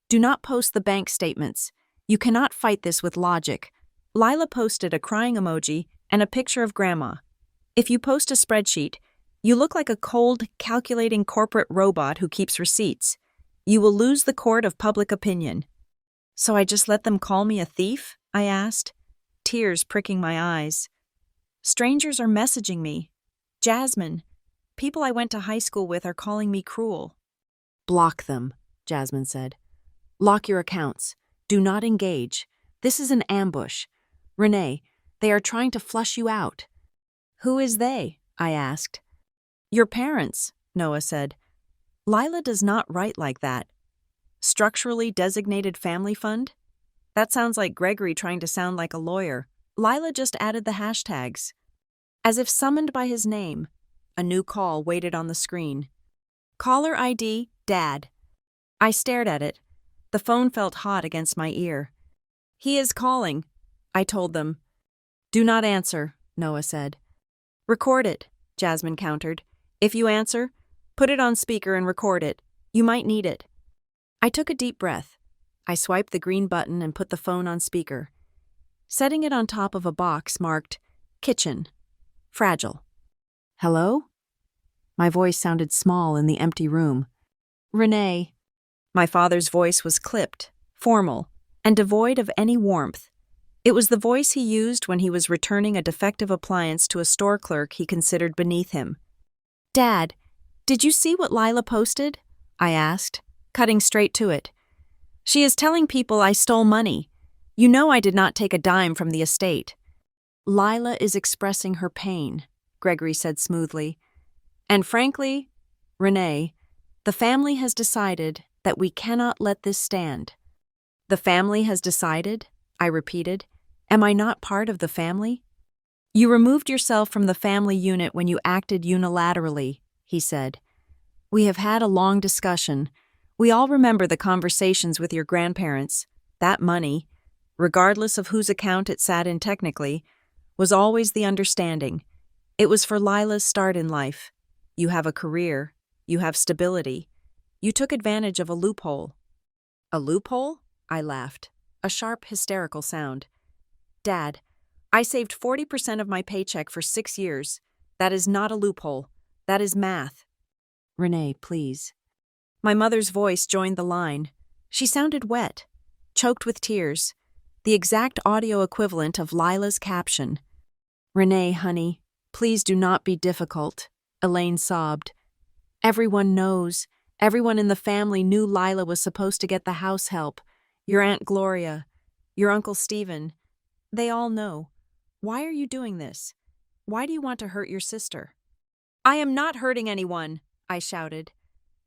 Do not post the bank statements. You cannot fight this with logic. Lila posted a crying emoji and a picture of Grandma. If you post a spreadsheet, you look like a cold, calculating corporate robot who keeps receipts. You will lose the court of public opinion. So I just let them call me a thief? I asked, tears pricking my eyes. Strangers are messaging me. Jasmine, people I went to high school with are calling me cruel. Block them, Jasmine said. Lock your accounts. Do not engage. This is an ambush. Renee, they are trying to flush you out. Who is they? I asked. Your parents, Noah said. Lila does not write like that. Structurally designated family fund? That sounds like Gregory trying to sound like a lawyer. Lila just added the hashtags. As if summoned by his name, a new call waited on the screen. Caller ID, Dad. I stared at it. The phone felt hot against my ear. He is calling, I told them. Do not answer, Noah said. Record it, Jasmine countered. If you answer, put it on speaker and record it. You might need it. I took a deep breath. I swiped the green button and put the phone on speaker, setting it on top of a box marked Kitchen. Fragile. Hello? My voice sounded small in the empty room. Renee. My father's voice was clipped, formal, and devoid of any warmth. It was the voice he used when he was returning a defective appliance to a store clerk he considered beneath him. Dad, did you see what Lila posted? I asked, cutting straight to it. She is telling people I stole money. You know I did not take a dime from the estate. Lila is expressing her pain, Gregory said smoothly. And frankly, Renee, the family has decided that we cannot let this stand. The family has decided? I repeated. Am I not part of the family? You removed yourself from the family unit when you acted unilaterally, he said. We have had a long discussion. We all remember the conversations with your grandparents. That money, regardless of whose account it sat in technically, was always the understanding. It was for Lila's start in life. You have a career. You have stability. You took advantage of a loophole. A loophole? I laughed. A sharp, hysterical sound. Dad, I saved 40% of my paycheck for 6 years. That is not a loophole. That is math. Renee, please. My mother's voice joined the line. She sounded wet, choked with tears, the exact audio equivalent of Lila's caption. Renee, honey, please do not be difficult, Elaine sobbed. Everyone knows. Everyone in the family knew Lila was supposed to get the house help. Your Aunt Gloria, your Uncle Stephen. They all know. Why are you doing this? Why do you want to hurt your sister? I am not hurting anyone, I shouted,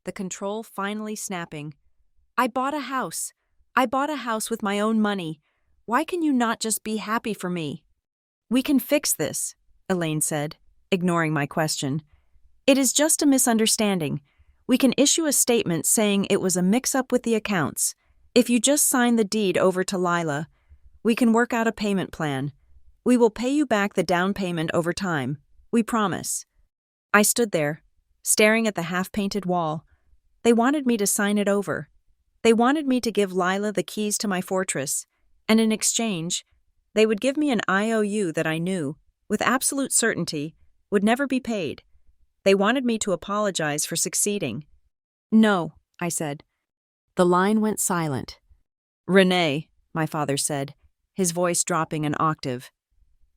the control finally snapping. I bought a house. I bought a house with my own money. Why can you not just be happy for me? We can fix this, Elaine said, ignoring my question. It is just a misunderstanding. We can issue a statement saying it was a mix-up with the accounts. If you just sign the deed over to Lila, we can work out a payment plan. We will pay you back the down payment over time. We promise. I stood there, staring at the half-painted wall. They wanted me to sign it over. They wanted me to give Lila the keys to my fortress, and in exchange, they would give me an IOU that I knew, with absolute certainty, would never be paid. They wanted me to apologize for succeeding. No, I said. The line went silent. Renee, my father said, his voice dropping an octave.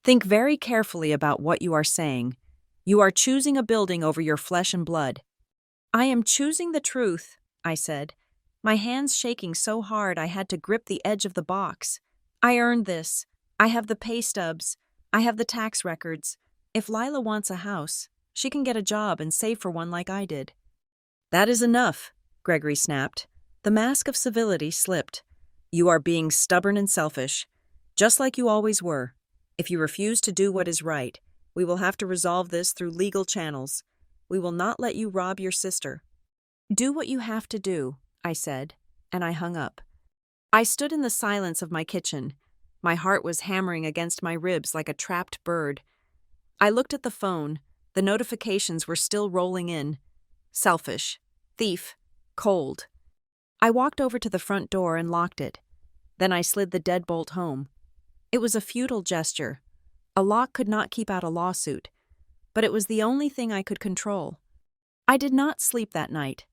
Think very carefully about what you are saying. You are choosing a building over your flesh and blood. I am choosing the truth, I said, my hands shaking so hard I had to grip the edge of the box. I earned this. I have the pay stubs. I have the tax records. If Lila wants a house, she can get a job and save for one like I did. That is enough, Gregory snapped. The mask of civility slipped. You are being stubborn and selfish, just like you always were. If you refuse to do what is right, we will have to resolve this through legal channels. We will not let you rob your sister. Do what you have to do, I said, and I hung up. I stood in the silence of my kitchen. My heart was hammering against my ribs like a trapped bird. I looked at the phone. The notifications were still rolling in. Selfish. Thief. Cold. I walked over to the front door and locked it. Then I slid the deadbolt home. It was a futile gesture. A lock could not keep out a lawsuit, but it was the only thing I could control. I did not sleep that night.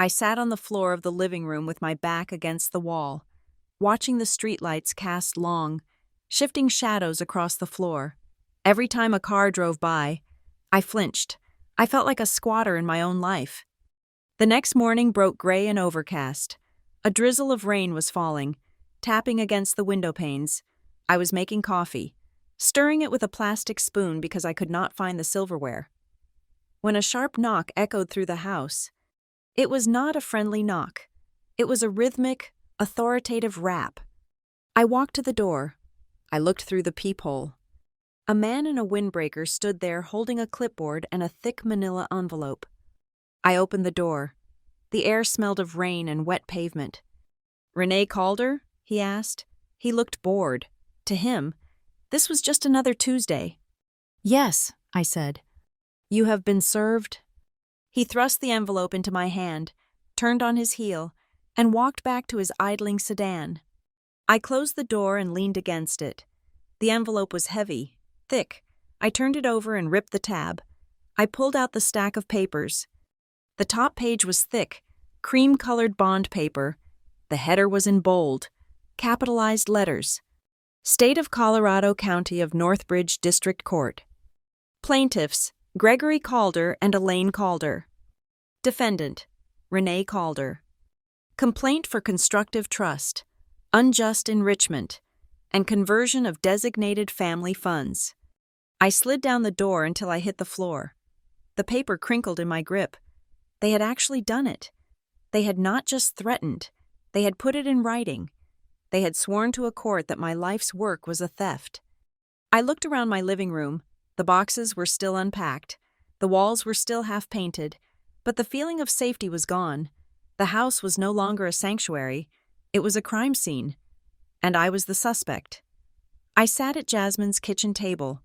I sat on the floor of the living room with my back against the wall, watching the streetlights cast long, shifting shadows across the floor. Every time a car drove by, I flinched. I felt like a squatter in my own life. The next morning broke gray and overcast. A drizzle of rain was falling, tapping against the window panes. I was making coffee, stirring it with a plastic spoon because I could not find the silverware. When a sharp knock echoed through the house, it was not a friendly knock. It was a rhythmic, authoritative rap. I walked to the door. I looked through the peephole. A man in a windbreaker stood there holding a clipboard and a thick manila envelope. I opened the door. The air smelled of rain and wet pavement. "Renee Calder?" he asked. He looked bored. To him, this was just another Tuesday. "Yes," I said. "You have been served?" He thrust the envelope into my hand, turned on his heel, and walked back to his idling sedan. I closed the door and leaned against it. The envelope was heavy, thick. I turned it over and ripped the tab. I pulled out the stack of papers. The top page was thick, cream-colored bond paper. The header was in bold, capitalized letters. State of Colorado County of Northbridge District Court. Plaintiffs, Gregory Calder and Elaine Calder. Defendant, Renee Calder. Complaint for constructive trust, unjust enrichment, and conversion of designated family funds. I slid down the door until I hit the floor. The paper crinkled in my grip. They had actually done it. They had not just threatened. They had put it in writing. They had sworn to a court that my life's work was a theft. I looked around my living room. The boxes were still unpacked. The walls were still half painted. But the feeling of safety was gone. The house was no longer a sanctuary. It was a crime scene. And I was the suspect. I sat at Jasmine's kitchen table,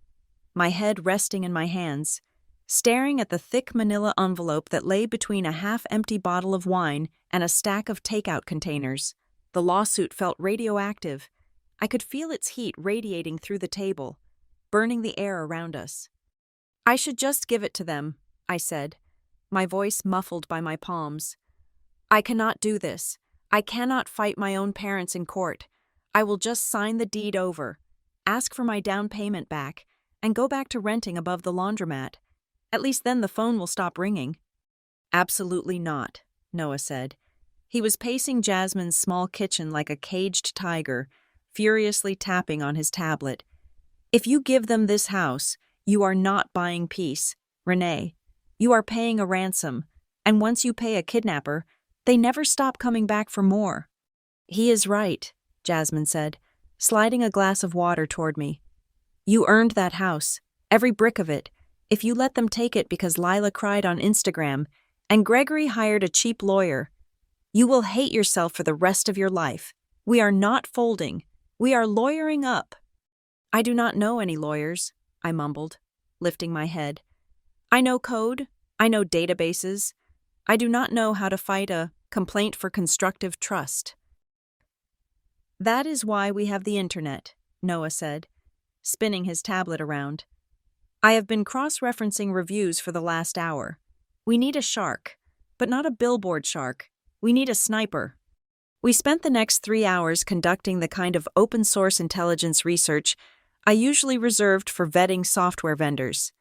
my head resting in my hands, staring at the thick manila envelope that lay between a half-empty bottle of wine and a stack of takeout containers. The lawsuit felt radioactive. I could feel its heat radiating through the table, burning the air around us. "I should just give it to them," I said, my voice muffled by my palms. "I cannot do this. I cannot fight my own parents in court. I will just sign the deed over, ask for my down payment back, and go back to renting above the laundromat. At least then the phone will stop ringing." "Absolutely not," Noah said. He was pacing Jasmine's small kitchen like a caged tiger, furiously tapping on his tablet. "If you give them this house, you are not buying peace, Renee. You are paying a ransom, and once you pay a kidnapper, they never stop coming back for more." "He is right," Jasmine said, sliding a glass of water toward me. "You earned that house, every brick of it. If you let them take it because Lila cried on Instagram and Gregory hired a cheap lawyer, you will hate yourself for the rest of your life. We are not folding. We are lawyering up." "I do not know any lawyers," I mumbled, lifting my head. "I know code. I know databases. I do not know how to fight a complaint for constructive trust." "That is why we have the internet," Noah said, spinning his tablet around. "I have been cross-referencing reviews for the last hour. We need a shark, but not a billboard shark. We need a sniper." We spent the next 3 hours conducting the kind of open-source intelligence research I usually reserved for vetting software vendors.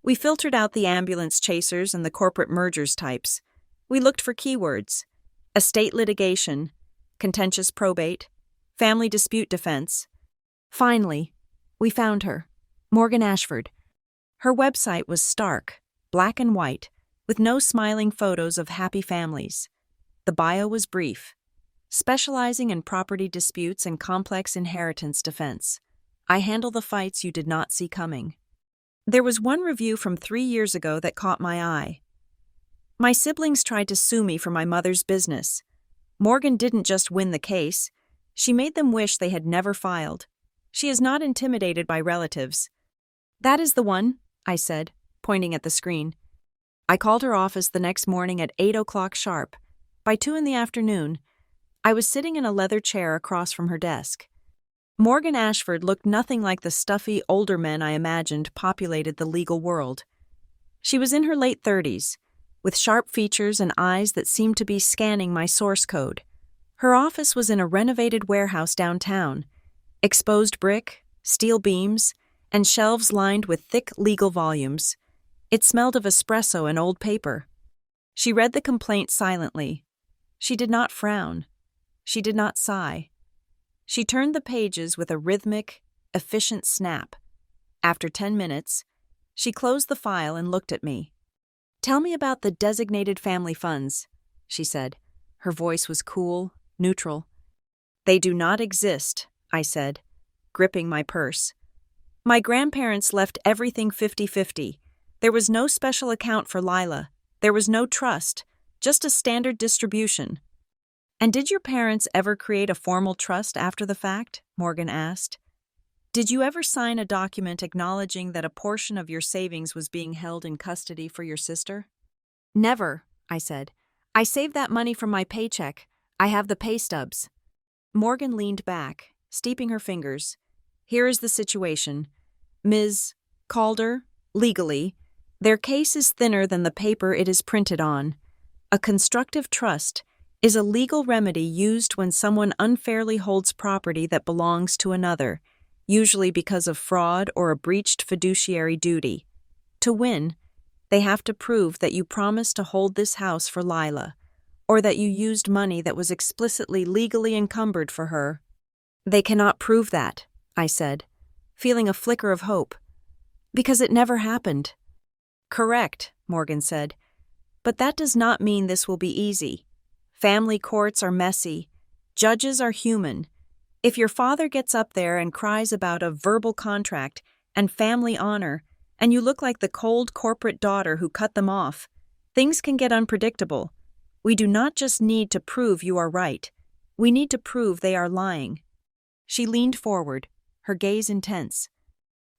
We filtered out the ambulance chasers and the corporate mergers types. We looked for keywords: estate litigation, contentious probate, family dispute defense. Finally, we found her, Morgan Ashford. Her website was stark, black and white, with no smiling photos of happy families. The bio was brief: specializing in property disputes and complex inheritance defense. I handle the fights you did not see coming. There was one review from 3 years ago that caught my eye. My siblings tried to sue me for my mother's business. Morgan didn't just win the case, she made them wish they had never filed. She is not intimidated by relatives. That is the one, I said, pointing at the screen. I called her office the next morning at 8 o'clock sharp. By 2 in the afternoon, I was sitting in a leather chair across from her desk. Morgan Ashford looked nothing like the stuffy, older men I imagined populated the legal world. She was in her late 30s, with sharp features and eyes that seemed to be scanning my source code. Her office was in a renovated warehouse downtown. Exposed brick, steel beams, and shelves lined with thick legal volumes. It smelled of espresso and old paper. She read the complaint silently. She did not frown. She did not sigh. She turned the pages with a rhythmic, efficient snap. After 10 minutes, she closed the file and looked at me. "Tell me about the designated family funds," she said. Her voice was cool, neutral. "They do not exist," I said, gripping my purse. "My grandparents left everything 50-50. There was no special account for Lila. There was no trust, just a standard distribution." "And did your parents ever create a formal trust after the fact?" Morgan asked. "Did you ever sign a document acknowledging that a portion of your savings was being held in custody for your sister?" "Never," I said. "I saved that money from my paycheck. I have the pay stubs." Morgan leaned back, steeping her fingers. "Here is the situation. Ms. Calder, legally, their case is thinner than the paper it is printed on. A constructive trust is a legal remedy used when someone unfairly holds property that belongs to another, usually because of fraud or a breached fiduciary duty. To win, they have to prove that you promised to hold this house for Lila, or that you used money that was explicitly legally encumbered for her." "They cannot prove that," I said, feeling a flicker of hope. "Because it never happened." "Correct," Morgan said. "But that does not mean this will be easy. Family courts are messy. Judges are human. If your father gets up there and cries about a verbal contract and family honor, and you look like the cold corporate daughter who cut them off, things can get unpredictable. We do not just need to prove you are right. We need to prove they are lying." She leaned forward, her gaze intense.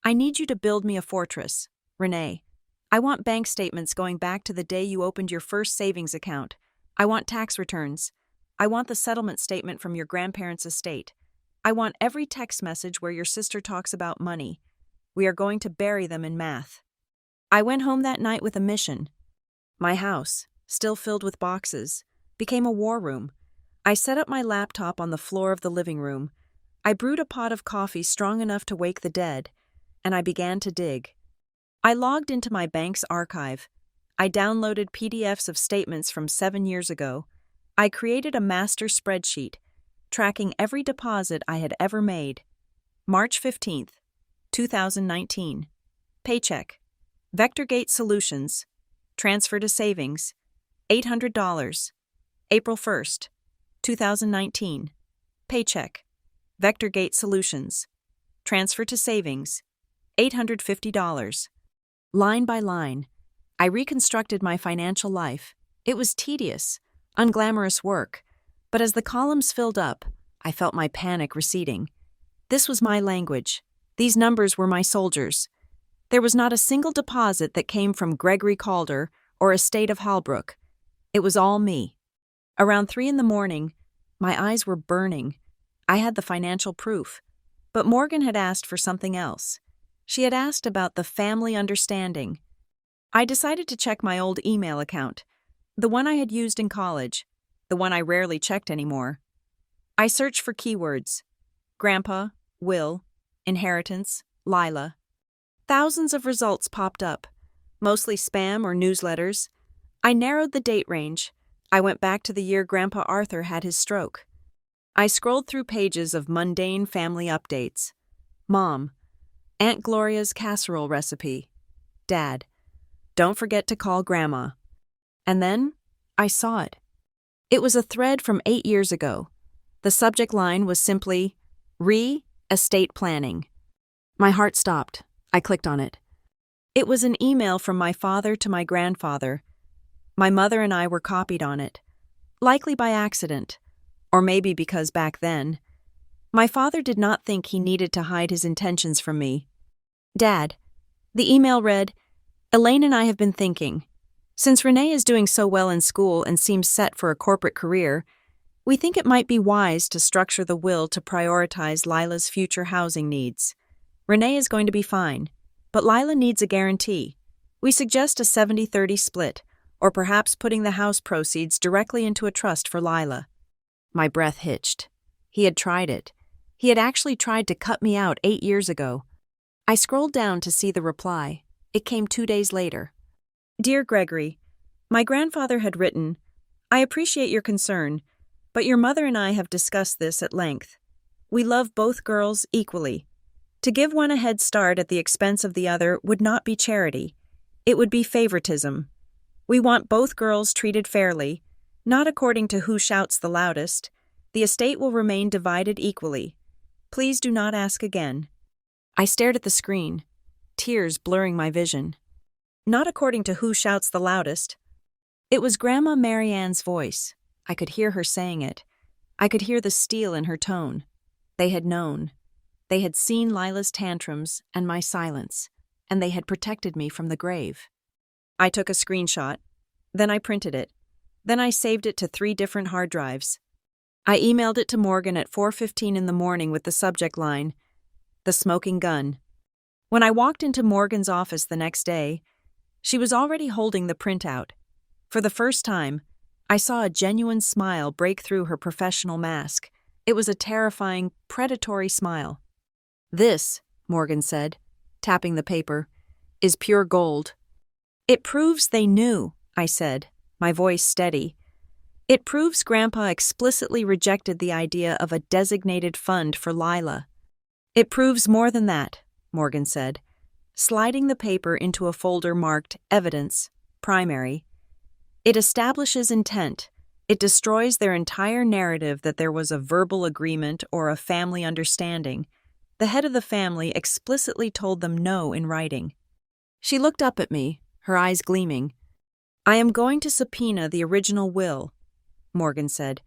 "I need you to build me a fortress, Renee. I want bank statements going back to the day you opened your first savings account. I want tax returns. I want the settlement statement from your grandparents' estate. I want every text message where your sister talks about money. We are going to bury them in math." I went home that night with a mission. My house, still filled with boxes, became a war room. I set up my laptop on the floor of the living room. I brewed a pot of coffee strong enough to wake the dead, and I began to dig. I logged into my bank's archive. I downloaded PDFs of statements from 7 years ago. I created a master spreadsheet, tracking every deposit I had ever made. March 15th, 2019. Paycheck. VectorGate Solutions. Transfer to savings. $800. April 1st, 2019. Paycheck. VectorGate Solutions. Transfer to savings. $850. Line by line, I reconstructed my financial life. It was tedious, unglamorous work, but as the columns filled up, I felt my panic receding. This was my language. These numbers were my soldiers. There was not a single deposit that came from Gregory Calder or Estate of Halbrook. It was all me. Around 3 in the morning, my eyes were burning. I had the financial proof, but Morgan had asked for something else. She had asked about the family understanding. I decided to check my old email account, the one I had used in college, the one I rarely checked anymore. I searched for keywords: Grandpa, will, inheritance, Lila. Thousands of results popped up, mostly spam or newsletters. I narrowed the date range. I went back to the year Grandpa Arthur had his stroke. I scrolled through pages of mundane family updates. Mom, Aunt Gloria's casserole recipe. Dad, don't forget to call Grandma. And then I saw it. It was a thread from 8 years ago. The subject line was simply, Estate Planning. My heart stopped. I clicked on it. It was an email from my father to my grandfather. My mother and I were copied on it, likely by accident, or maybe because back then, my father did not think he needed to hide his intentions from me. Dad, the email read, Elaine and I have been thinking. Since Renee is doing so well in school and seems set for a corporate career, we think it might be wise to structure the will to prioritize Lila's future housing needs. Renee is going to be fine, but Lila needs a guarantee. We suggest a 70-30 split, or perhaps putting the house proceeds directly into a trust for Lila. My breath hitched. He had tried it. He had actually tried to cut me out 8 years ago. I scrolled down to see the reply. It came 2 days later. Dear Gregory, my grandfather had written, I appreciate your concern, but your mother and I have discussed this at length. We love both girls equally. To give one a head start at the expense of the other would not be charity. It would be favoritism. We want both girls treated fairly, not according to who shouts the loudest. The estate will remain divided equally. Please do not ask again. I stared at the screen, tears blurring my vision. Not according to who shouts the loudest. It was Grandma Marianne's voice. I could hear her saying it. I could hear the steel in her tone. They had known. They had seen Lila's tantrums and my silence, and they had protected me from the grave. I took a screenshot. Then I printed it. Then I saved it to 3 different hard drives. I emailed it to Morgan at 4:15 in the morning with the subject line, The Smoking Gun. When I walked into Morgan's office the next day, she was already holding the printout. For the first time, I saw a genuine smile break through her professional mask. It was a terrifying, predatory smile. This, Morgan said, tapping the paper, is pure gold. It proves they knew, I said, my voice steady. It proves Grandpa explicitly rejected the idea of a designated fund for Lila. It proves more than that, Morgan said, sliding the paper into a folder marked Evidence, Primary. It establishes intent. It destroys their entire narrative that there was a verbal agreement or a family understanding. The head of the family explicitly told them no in writing. She looked up at me, her eyes gleaming. I am going to subpoena the original will, Morgan said,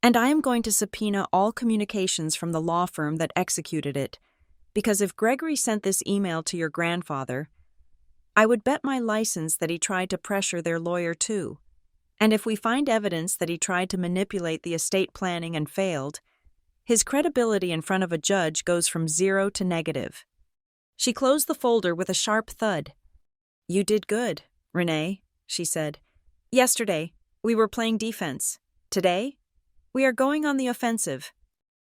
and I am going to subpoena all communications from the law firm that executed it, because if Gregory sent this email to your grandfather, I would bet my license that he tried to pressure their lawyer too. And if we find evidence that he tried to manipulate the estate planning and failed, his credibility in front of a judge goes from 0 to negative. She closed the folder with a sharp thud. You did good, Renee, she said. Yesterday, we were playing defense. Today, we are going on the offensive.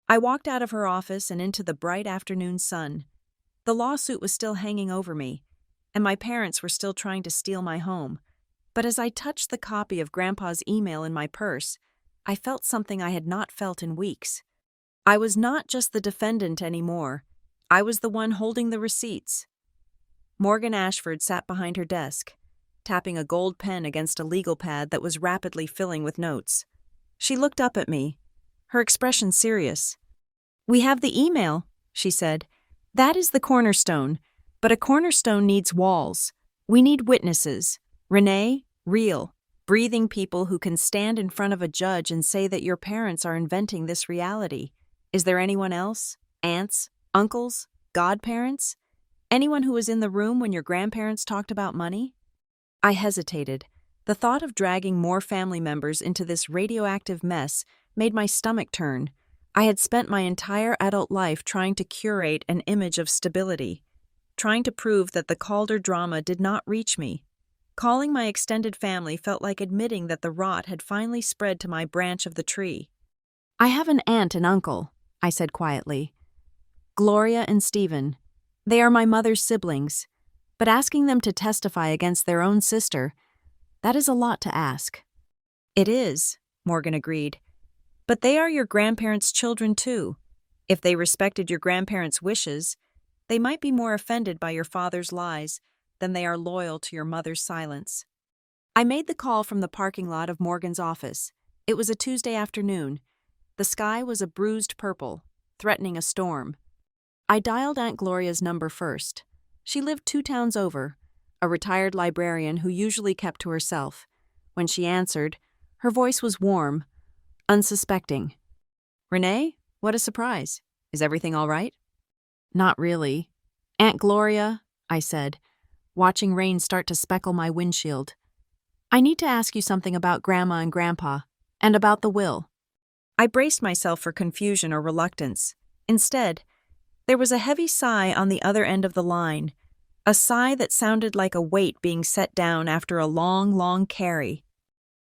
I walked out of her office and into the bright afternoon sun. The lawsuit was still hanging over me, and my parents were still trying to steal my home. But as I touched the copy of Grandpa's email in my purse, I felt something I had not felt in weeks. I was not just the defendant anymore. I was the one holding the receipts. Morgan Ashford sat behind her desk, tapping a gold pen against a legal pad that was rapidly filling with notes. She looked up at me, her expression serious. We have the email, she said. That is the cornerstone, but a cornerstone needs walls. We need witnesses. Renee, real, breathing people who can stand in front of a judge and say that your parents are inventing this reality. Is there anyone else? Aunts? Uncles? Godparents? Anyone who was in the room when your grandparents talked about money? I hesitated. The thought of dragging more family members into this radioactive mess made my stomach turn. I had spent my entire adult life trying to curate an image of stability, trying to prove that the Calder drama did not reach me. Calling my extended family felt like admitting that the rot had finally spread to my branch of the tree. I have an aunt and uncle, I said quietly. Gloria and Stephen. They are my mother's siblings, but asking them to testify against their own sister, that is a lot to ask. It is, Morgan agreed. But they are your grandparents' children too. If they respected your grandparents' wishes, they might be more offended by your father's lies than they are loyal to your mother's silence. I made the call from the parking lot of Morgan's office. It was a Tuesday afternoon. The sky was a bruised purple, threatening a storm. I dialed Aunt Gloria's number first. She lived 2 towns over, a retired librarian who usually kept to herself. When she answered, her voice was warm, unsuspecting. "Renee, what a surprise. Is everything all right?" "Not really. Aunt Gloria," I said, watching rain start to speckle my windshield. "I need to ask you something about Grandma and Grandpa, and about the will." I braced myself for confusion or reluctance. Instead, there was a heavy sigh on the other end of the line, a sigh that sounded like a weight being set down after a long, long carry.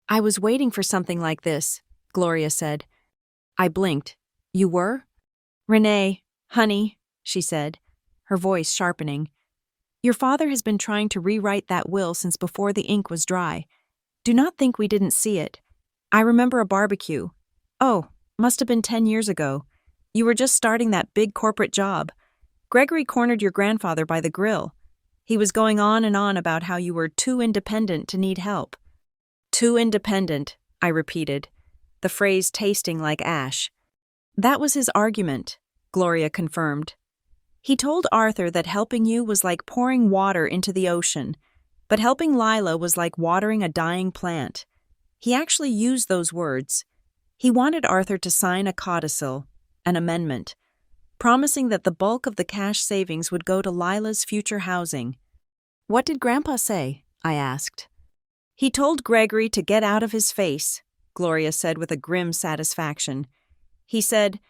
"I was waiting for something like this," Gloria said. I blinked. "You were?" "Renee, honey," she said, her voice sharpening. "Your father has been trying to rewrite that will since before the ink was dry. Do not think we didn't see it. I remember a barbecue. Oh, must have been 10 years ago. You were just starting that big corporate job. Gregory cornered your grandfather by the grill. He was going on and on about how you were too independent to need help." "Too independent," I repeated, the phrase tasting like ash. "That was his argument," Gloria confirmed. "He told Arthur that helping you was like pouring water into the ocean, but helping Lila was like watering a dying plant. He actually used those words. He wanted Arthur to sign a codicil, an amendment, promising that the bulk of the cash savings would go to Lila's future housing." "What did Grandpa say?" I asked. "He told Gregory to get out of his face," Gloria said with a grim satisfaction. "He said,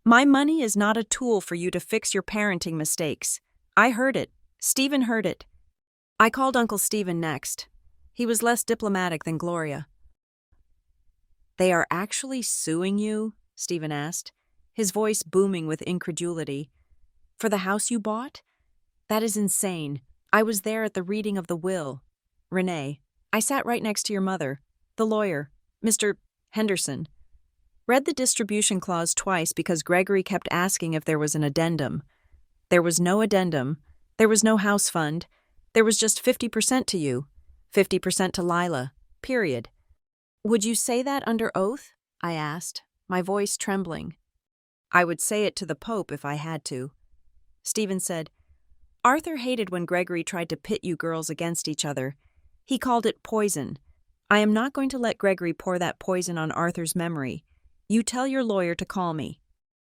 'My money is not a tool for you to fix your parenting mistakes.' I heard it. Stephen heard it." I called Uncle Stephen next. He was less diplomatic than Gloria. "They are actually suing you?" Stephen asked, his voice booming with incredulity. "For the house you bought? That is insane. I was there at the reading of the will. Renee, I sat right next to your mother, the lawyer, Mr. Henderson. Read the distribution clause twice because Gregory kept asking if there was an addendum. There was no addendum. There was no house fund. There was just 50% to you, 50% to Lila, period." "Would you say that under oath?" I asked, my voice trembling. "I would say it to the Pope if I had to." Stephen said, "Arthur hated when Gregory tried to pit you girls against each other. He called it poison. I am not going to let Gregory pour that poison on Arthur's memory. You tell your lawyer to call me."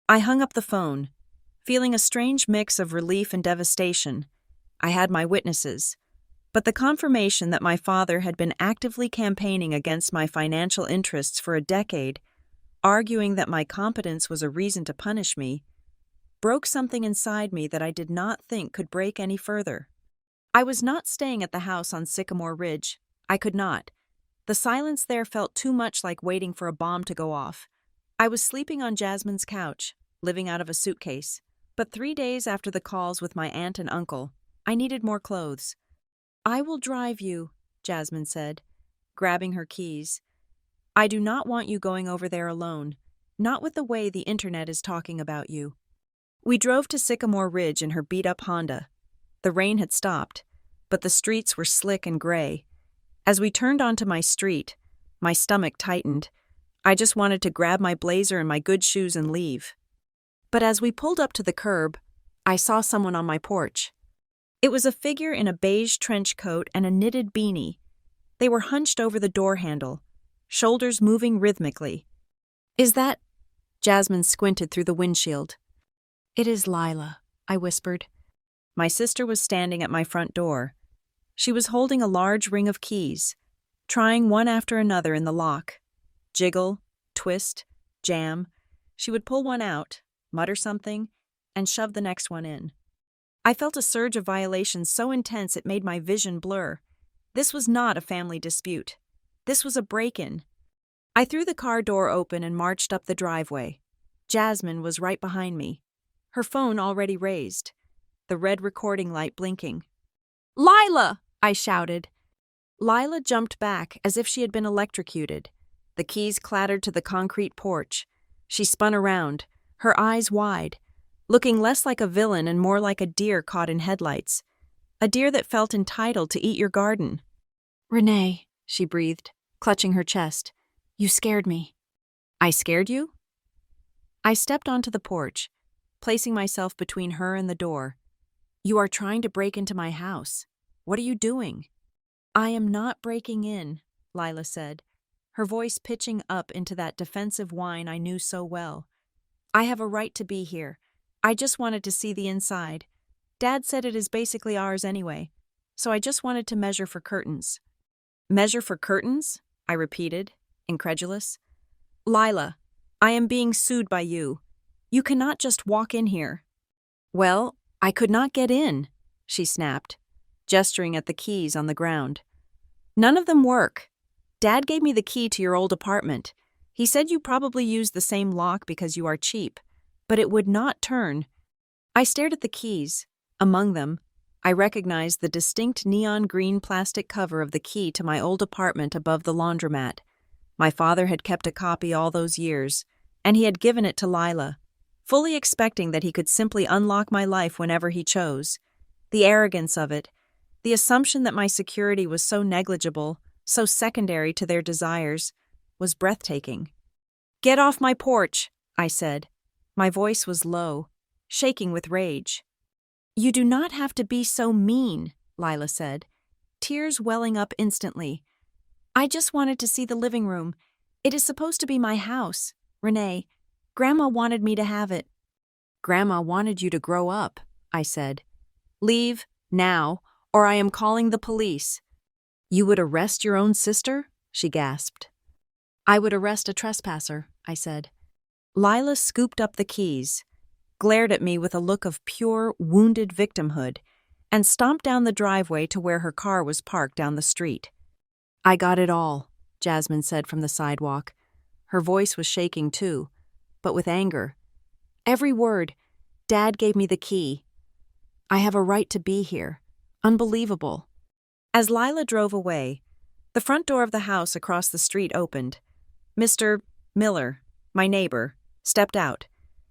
I hung up the phone, feeling a strange mix of relief and devastation. I had my witnesses, but the confirmation that my father had been actively campaigning against my financial interests for a decade, arguing that my competence was a reason to punish me, broke something inside me that I did not think could break any further. I was not staying at the house on Sycamore Ridge. I could not. The silence there felt too much like waiting for a bomb to go off. I was sleeping on Jasmine's couch, living out of a suitcase. But 3 days after the calls with my aunt and uncle, I needed more clothes. "I will drive you," Jasmine said, grabbing her keys. "I do not want you going over there alone, not with the way the internet is talking about you." We drove to Sycamore Ridge in her beat-up Honda. The rain had stopped, but the streets were slick and gray. As we turned onto my street, my stomach tightened. I just wanted to grab my blazer and my good shoes and leave. But as we pulled up to the curb, I saw someone on my porch. It was a figure in a beige trench coat and a knitted beanie. They were hunched over the door handle, shoulders moving rhythmically. "Is that—" Jasmine squinted through the windshield. "It is Lila," I whispered. My sister was standing at my front door. She was holding a large ring of keys, trying one after another in the lock. Jiggle, twist, jam. She would pull one out, mutter something, and shove the next one in. I felt a surge of violation so intense it made my vision blur. This was not a family dispute. This was a break-in. I threw the car door open and marched up the driveway. Jasmine was right behind me, her phone already raised, the red recording light blinking. "Lila!" I shouted. Lila jumped back as if she had been electrocuted. The keys clattered to the concrete porch. She spun around, her eyes wide, looking less like a villain and more like a deer caught in headlights. A deer that felt entitled to eat your garden. "Renee," she breathed, clutching her chest. "You scared me." "I scared you?" I stepped onto the porch, placing myself between her and the door. "You are trying to break into my house. What are you doing?" "I am not breaking in," Lila said, her voice pitching up into that defensive whine I knew so well. I have a right to be here. I just wanted to see the inside. Dad said it is basically ours anyway, so I just wanted to measure for curtains. Measure for curtains? I repeated, incredulous. Lila, I am being sued by you. You cannot just walk in here. Well, I could not get in, she snapped, gesturing at the keys on the ground. None of them work. Dad gave me the key to your old apartment. He said you probably used the same lock because you are cheap, but it would not turn. I stared at the keys. Among them, I recognized the distinct neon green plastic cover of the key to my old apartment above the laundromat. My father had kept a copy all those years, and he had given it to Lila, fully expecting that he could simply unlock my life whenever he chose. The arrogance of it, the assumption that my security was so negligible, so secondary to their desires, was breathtaking. Get off my porch, I said. My voice was low, shaking with rage. You do not have to be so mean, Lila said, tears welling up instantly. I just wanted to see the living room. It is supposed to be my house. Renee, Grandma wanted me to have it. Grandma wanted you to grow up, I said. Leave, now, or I am calling the police. You would arrest your own sister? She gasped. I would arrest a trespasser, I said. Lila scooped up the keys, glared at me with a look of pure, wounded victimhood, and stomped down the driveway to where her car was parked down the street. I got it all, Jasmine said from the sidewalk. Her voice was shaking too, but with anger. Every word. Dad gave me the key. I have a right to be here. Unbelievable. As Lila drove away, the front door of the house across the street opened. Mr. Miller, my neighbor, stepped out.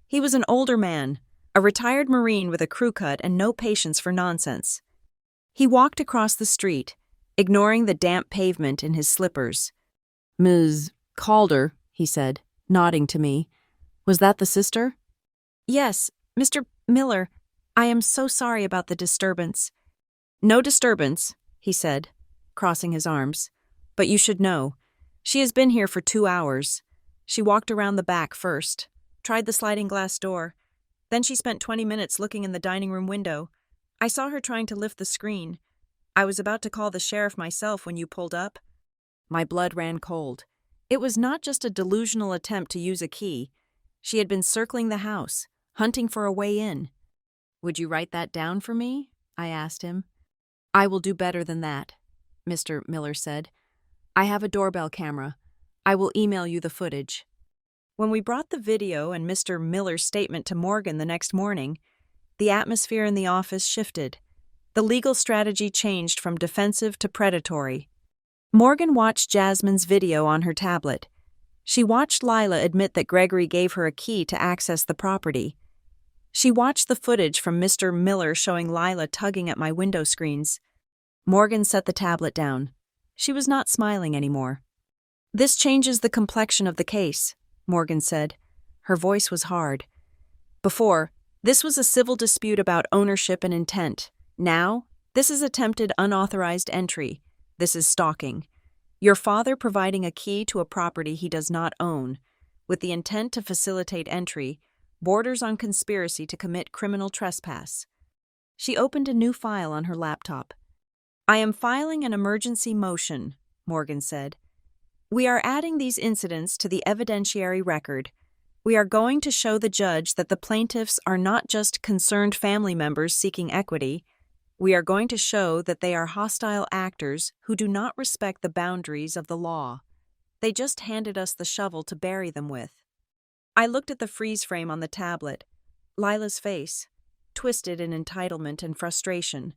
He was an older man, a retired Marine with a crew cut and no patience for nonsense. He walked across the street, ignoring the damp pavement in his slippers. Ms. Calder, he said, nodding to me. Was that the sister? Yes, Mr. Miller, I am so sorry about the disturbance. No disturbance, he said, crossing his arms. But you should know. She has been here for 2 hours. She walked around the back first, tried the sliding glass door. Then she spent 20 minutes looking in the dining room window. I saw her trying to lift the screen. I was about to call the sheriff myself when you pulled up. My blood ran cold. It was not just a delusional attempt to use a key. She had been circling the house, hunting for a way in. Would you write that down for me? I asked him. I will do better than that, Mr. Miller said. I have a doorbell camera. I will email you the footage. When we brought the video and Mr. Miller's statement to Morgan the next morning, the atmosphere in the office shifted. The legal strategy changed from defensive to predatory. Morgan watched Jasmine's video on her tablet. She watched Lila admit that Gregory gave her a key to access the property. She watched the footage from Mr. Miller showing Lila tugging at my window screens. Morgan set the tablet down. She was not smiling anymore. This changes the complexion of the case, Morgan said. Her voice was hard. Before, this was a civil dispute about ownership and intent. Now, this is attempted unauthorized entry. This is stalking. Your father providing a key to a property he does not own, with the intent to facilitate entry, borders on conspiracy to commit criminal trespass. She opened a new file on her laptop. I am filing an emergency motion, Morgan said. We are adding these incidents to the evidentiary record. We are going to show the judge that the plaintiffs are not just concerned family members seeking equity. We are going to show that they are hostile actors who do not respect the boundaries of the law. They just handed us the shovel to bury them with. I looked at the freeze frame on the tablet. Lila's face, twisted in entitlement and frustration.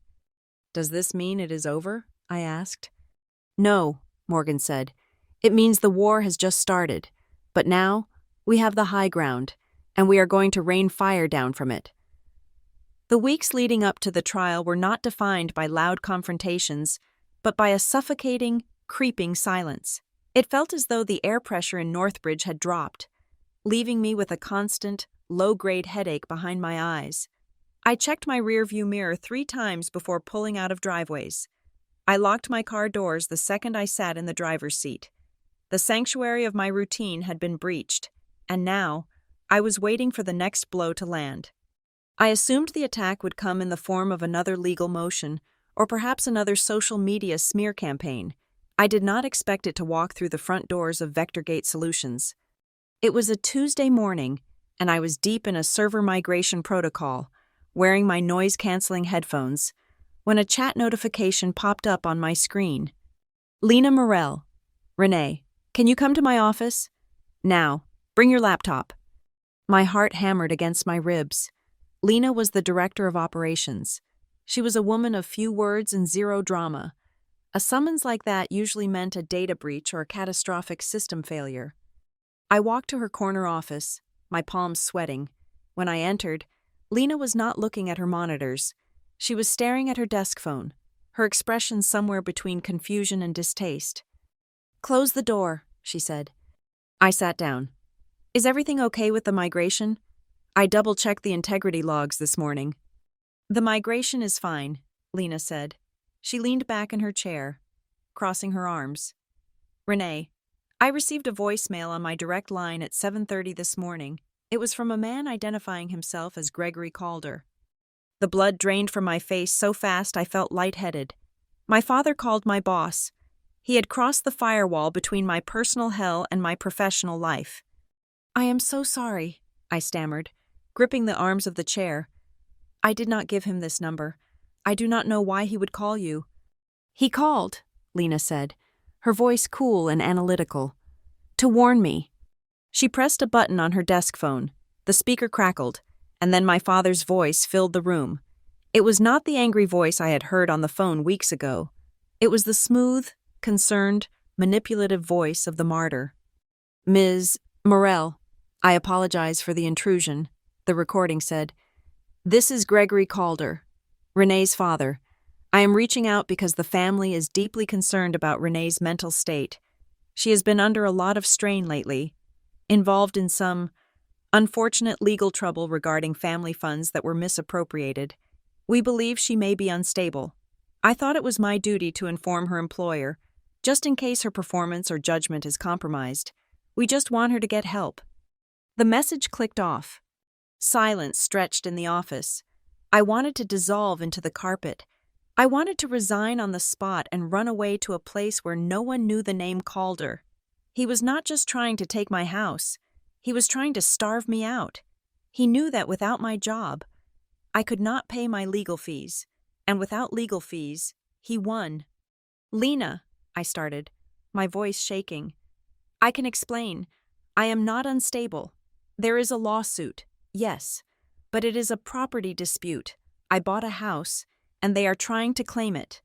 Does this mean it is over? I asked. No, Morgan said. It means the war has just started. But now, we have the high ground, and we are going to rain fire down from it. The weeks leading up to the trial were not defined by loud confrontations, but by a suffocating, creeping silence. It felt as though the air pressure in Northbridge had dropped, leaving me with a constant, low-grade headache behind my eyes. I checked my rearview mirror 3 times before pulling out of driveways. I locked my car doors the second I sat in the driver's seat. The sanctuary of my routine had been breached, and now I was waiting for the next blow to land. I assumed the attack would come in the form of another legal motion, or perhaps another social media smear campaign. I did not expect it to walk through the front doors of VectorGate Solutions. It was a Tuesday morning, and I was deep in a server migration protocol, wearing my noise-canceling headphones, when a chat notification popped up on my screen. Lena Morell. Renee, can you come to my office? Now, bring your laptop. My heart hammered against my ribs. Lena was the director of operations. She was a woman of few words and zero drama. A summons like that usually meant a data breach or a catastrophic system failure. I walked to her corner office, my palms sweating. When I entered, Lena was not looking at her monitors. She was staring at her desk phone, her expression somewhere between confusion and distaste. "Close the door," she said. I sat down. "Is everything okay with the migration? I double-checked the integrity logs this morning." "The migration is fine," Lena said. She leaned back in her chair, crossing her arms. "Renee, I received a voicemail on my direct line at 7:30 this morning. It was from a man identifying himself as Gregory Calder." The blood drained from my face so fast I felt lightheaded. My father called my boss. He had crossed the firewall between my personal hell and my professional life. "I am so sorry," I stammered, gripping the arms of the chair. "I did not give him this number. I do not know why he would call you." "He called," Lena said, her voice cool and analytical, "to warn me." She pressed a button on her desk phone. The speaker crackled, and then my father's voice filled the room. It was not the angry voice I had heard on the phone weeks ago. It was the smooth, concerned, manipulative voice of the martyr. "Ms. Morell, I apologize for the intrusion," the recording said. "This is Gregory Calder, Renee's father. I am reaching out because the family is deeply concerned about Renee's mental state. She has been under a lot of strain lately, involved in some unfortunate legal trouble regarding family funds that were misappropriated. We believe she may be unstable. I thought it was my duty to inform her employer, just in case her performance or judgment is compromised. We just want her to get help." The message clicked off. Silence stretched in the office. I wanted to dissolve into the carpet. I wanted to resign on the spot and run away to a place where no one knew the name Calder. He was not just trying to take my house. He was trying to starve me out. He knew that without my job, I could not pay my legal fees, and without legal fees, he won. "Lena," I started, my voice shaking. "I can explain. I am not unstable. There is a lawsuit, yes, but it is a property dispute. I bought a house, and they are trying to claim it."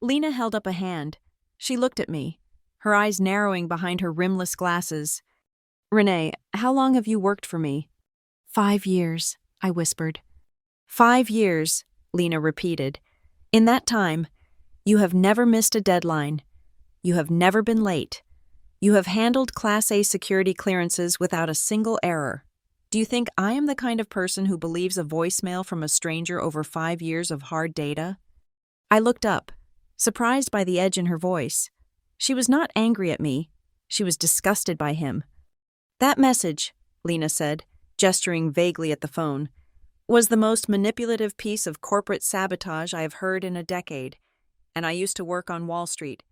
Lena held up a hand. She looked at me, her eyes narrowing behind her rimless glasses. "Renee, how long have you worked for me?" "5 years," I whispered. "5 years," Lena repeated. "In that time, you have never missed a deadline. You have never been late. You have handled Class A security clearances without a single error. Do you think I am the kind of person who believes a voicemail from a stranger over 5 years of hard data?" I looked up, surprised by the edge in her voice. She was not angry at me. She was disgusted by him. "That message," Lena said, gesturing vaguely at the phone, "was the most manipulative piece of corporate sabotage I have heard in a decade, and I used to work on Wall Street."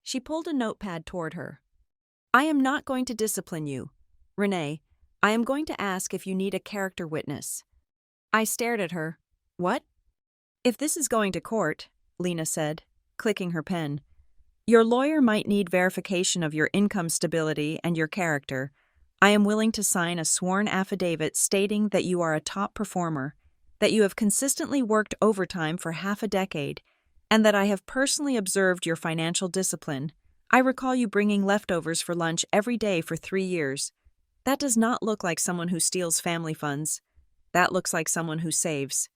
She pulled a notepad toward her. "I am not going to discipline you. Renee, I am going to ask if you need a character witness." I stared at her. "What?" "If this is going to court," Lena said, clicking her pen, "your lawyer might need verification of your income stability and your character. I am willing to sign a sworn affidavit stating that you are a top performer, that you have consistently worked overtime for half a decade, and that I have personally observed your financial discipline. I recall you bringing leftovers for lunch every day for 3 years. That does not look like someone who steals family funds. That looks like someone who saves."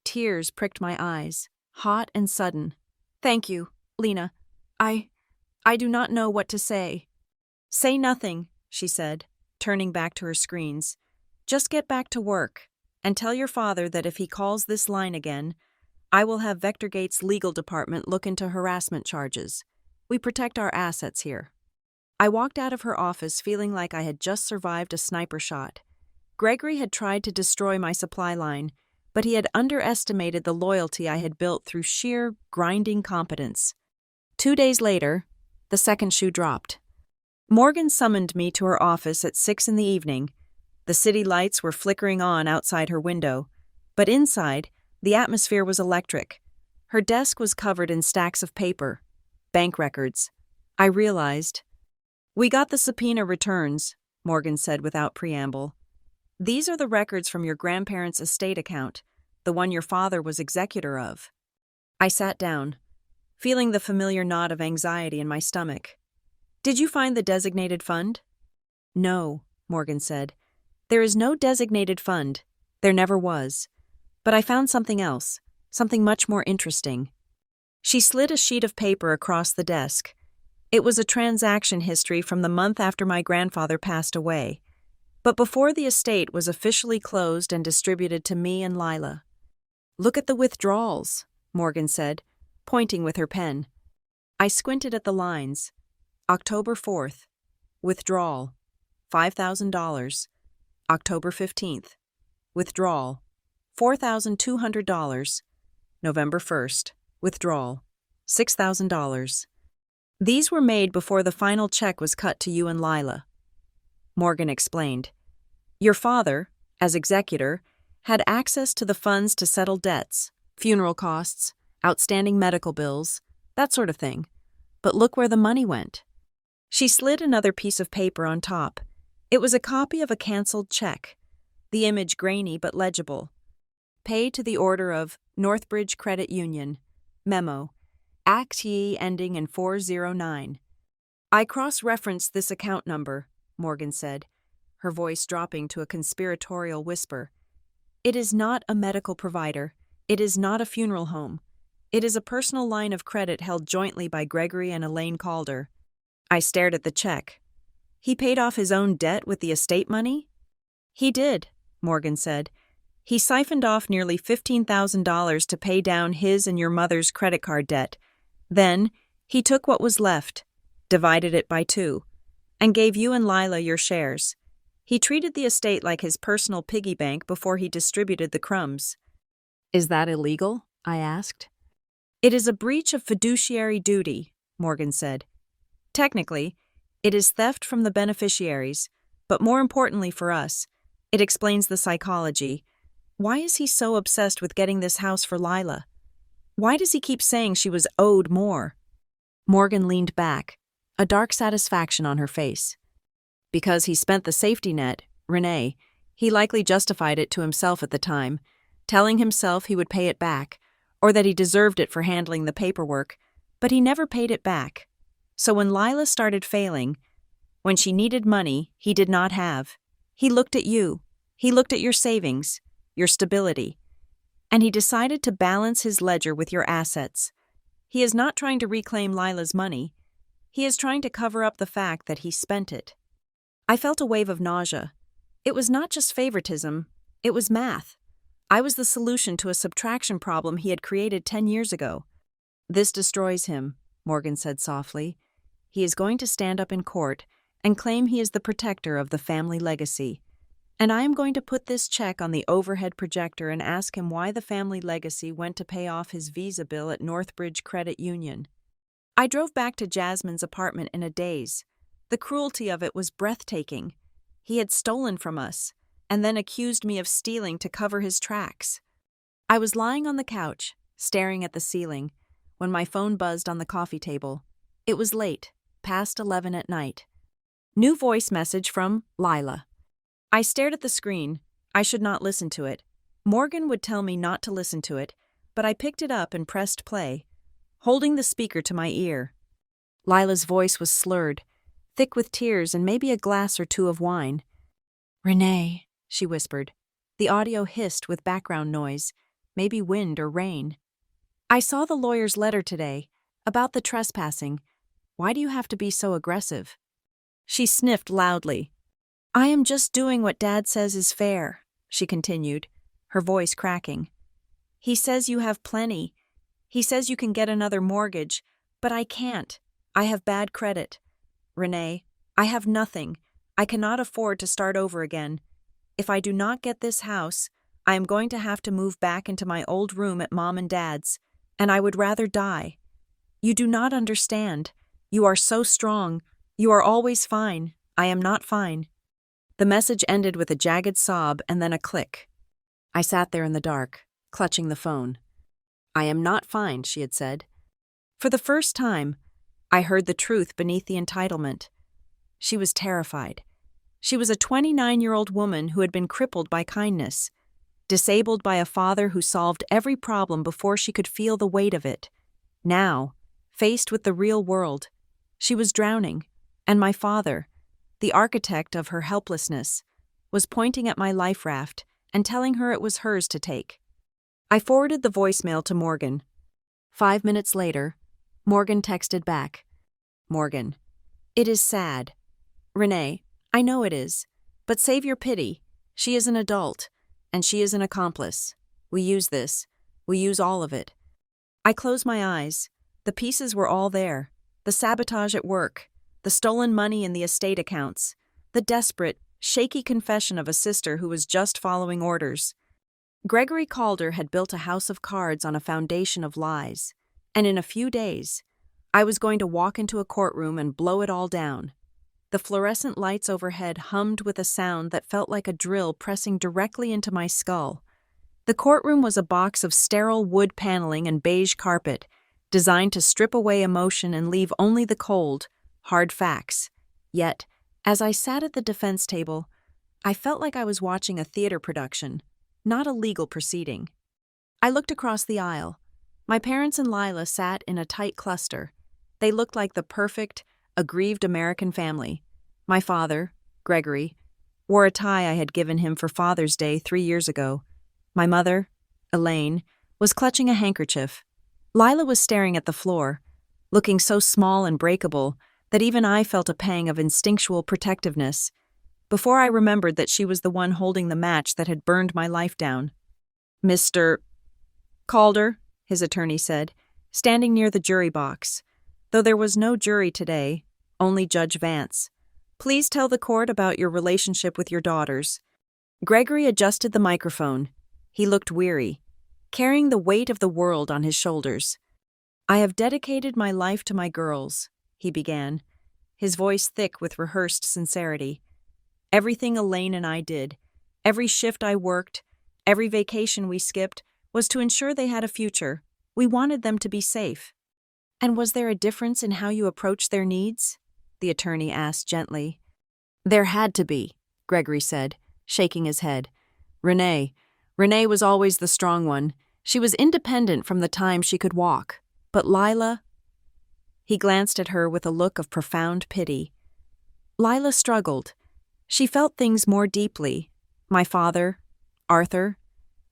Tears pricked my eyes, hot and sudden. "Thank you, Lena. I do not know what to say." "Say nothing," she said, turning back to her screens. "Just get back to work, and tell your father that if he calls this line again, I will have Vector Gates' legal department look into harassment charges. We protect our assets here. I walked out of her office feeling like I had just survived a sniper shot. Gregory had tried to destroy my supply line, but he had underestimated the loyalty I had built through sheer, grinding competence. 2 days later, the second shoe dropped. Morgan summoned me to her office at 6 in the evening. The city lights were flickering on outside her window, but inside, the atmosphere was electric. Her desk was covered in stacks of paper, bank records. I realized. "We got the subpoena returns," Morgan said without preamble. "These are the records from your grandparents' estate account, the one your father was executor of." I sat down, feeling the familiar knot of anxiety in my stomach. "Did you find the designated fund?" "No," Morgan said. "There is no designated fund. There never was. But I found something else, something much more interesting." She slid a sheet of paper across the desk. It was a transaction history from the month after my grandfather passed away, but before the estate was officially closed and distributed to me and Lila. "Look at the withdrawals," Morgan said, pointing with her pen. I squinted at the lines. October 4th. Withdrawal. $5,000. October 15th. Withdrawal. $4,200. November 1st. Withdrawal. $6,000. These were made before the final check was cut to you and Lila. Morgan explained. Your father, as executor, had access to the funds to settle debts, funeral costs, outstanding medical bills, that sort of thing. But look where the money went. She slid another piece of paper on top. It was a copy of a canceled check, the image grainy but legible. Paid to the order of Northbridge Credit Union. Memo. Act Ye ending in 409. I cross-referenced this account number, Morgan said, her voice dropping to a conspiratorial whisper. It is not a medical provider. It is not a funeral home. It is a personal line of credit held jointly by Gregory and Elaine Calder. I stared at the check. He paid off his own debt with the estate money? He did, Morgan said. He siphoned off nearly $15,000 to pay down his and your mother's credit card debt. Then, he took what was left, divided it by 2, and gave you and Lila your shares. He treated the estate like his personal piggy bank before he distributed the crumbs. Is that illegal? I asked. It is a breach of fiduciary duty, Morgan said. Technically, it is theft from the beneficiaries, but more importantly for us, it explains the psychology. Why is he so obsessed with getting this house for Lila? Why does he keep saying she was owed more? Morgan leaned back, a dark satisfaction on her face. Because he spent the safety net, Renee, he likely justified it to himself at the time, telling himself he would pay it back, or that he deserved it for handling the paperwork, but he never paid it back. So when Lila started failing, when she needed money he did not have, he looked at you, he looked at your savings, your stability, and he decided to balance his ledger with your assets. He is not trying to reclaim Lila's money. He is trying to cover up the fact that he spent it. I felt a wave of nausea. It was not just favoritism, it was math. I was the solution to a subtraction problem he had created 10 years ago. This destroys him, Morgan said softly. He is going to stand up in court and claim he is the protector of the family legacy. And I am going to put this check on the overhead projector and ask him why the family legacy went to pay off his visa bill at Northbridge Credit Union. I drove back to Jasmine's apartment in a daze. The cruelty of it was breathtaking. He had stolen from us, and then accused me of stealing to cover his tracks. I was lying on the couch, staring at the ceiling, when my phone buzzed on the coffee table. It was late, past 11 at night. New voice message from Lila. I stared at the screen. I should not listen to it. Morgan would tell me not to listen to it, but I picked it up and pressed play, holding the speaker to my ear. Lila's voice was slurred, thick with tears and maybe a glass or 2 of wine. Renee, she whispered. The audio hissed with background noise, maybe wind or rain. I saw the lawyer's letter today, about the trespassing. Why do you have to be so aggressive? She sniffed loudly. I am just doing what Dad says is fair, she continued, her voice cracking. He says you have plenty. He says you can get another mortgage, but I can't. I have bad credit. Renee, I have nothing. I cannot afford to start over again. If I do not get this house, I am going to have to move back into my old room at Mom and Dad's, and I would rather die. You do not understand. You are so strong. You are always fine. I am not fine. The message ended with a jagged sob and then a click. I sat there in the dark, clutching the phone. I am not fine, she had said. For the first time, I heard the truth beneath the entitlement. She was terrified. She was a 29-year-old woman who had been crippled by kindness, disabled by a father who solved every problem before she could feel the weight of it. Now, faced with the real world, she was drowning, and my father, the architect of her helplessness, was pointing at my life raft and telling her it was hers to take. I forwarded the voicemail to Morgan. 5 minutes later, Morgan texted back. Morgan, it is sad. Renee, I know it is, but save your pity. She is an adult, and she is an accomplice. We use this. We use all of it. I closed my eyes. The pieces were all there. The sabotage at work, the stolen money in the estate accounts, the desperate, shaky confession of a sister who was just following orders. Gregory Calder had built a house of cards on a foundation of lies, and in a few days, I was going to walk into a courtroom and blow it all down. The fluorescent lights overhead hummed with a sound that felt like a drill pressing directly into my skull. The courtroom was a box of sterile wood paneling and beige carpet, designed to strip away emotion and leave only the cold, hard facts. Yet, as I sat at the defense table, I felt like I was watching a theater production, not a legal proceeding. I looked across the aisle. My parents and Lila sat in a tight cluster. They looked like the perfect, aggrieved American family. My father, Gregory, wore a tie I had given him for Father's Day 3 years ago. My mother, Elaine, was clutching a handkerchief. Lila was staring at the floor, looking so small and breakable that even I felt a pang of instinctual protectiveness, before I remembered that she was the one holding the match that had burned my life down. Mr. Calder, his attorney said, standing near the jury box. Though there was no jury today, only Judge Vance. Please tell the court about your relationship with your daughters. Gregory adjusted the microphone. He looked weary, carrying the weight of the world on his shoulders. I have dedicated my life to my girls, he began, his voice thick with rehearsed sincerity. Everything Elaine and I did, every shift I worked, every vacation we skipped, was to ensure they had a future. We wanted them to be safe. And was there a difference in how you approached their needs? The attorney asked gently. There had to be, Gregory said, shaking his head. Renee was always the strong one. She was independent from the time she could walk. But Lila... He glanced at her with a look of profound pity. Lila struggled. She felt things more deeply. My father, Arthur,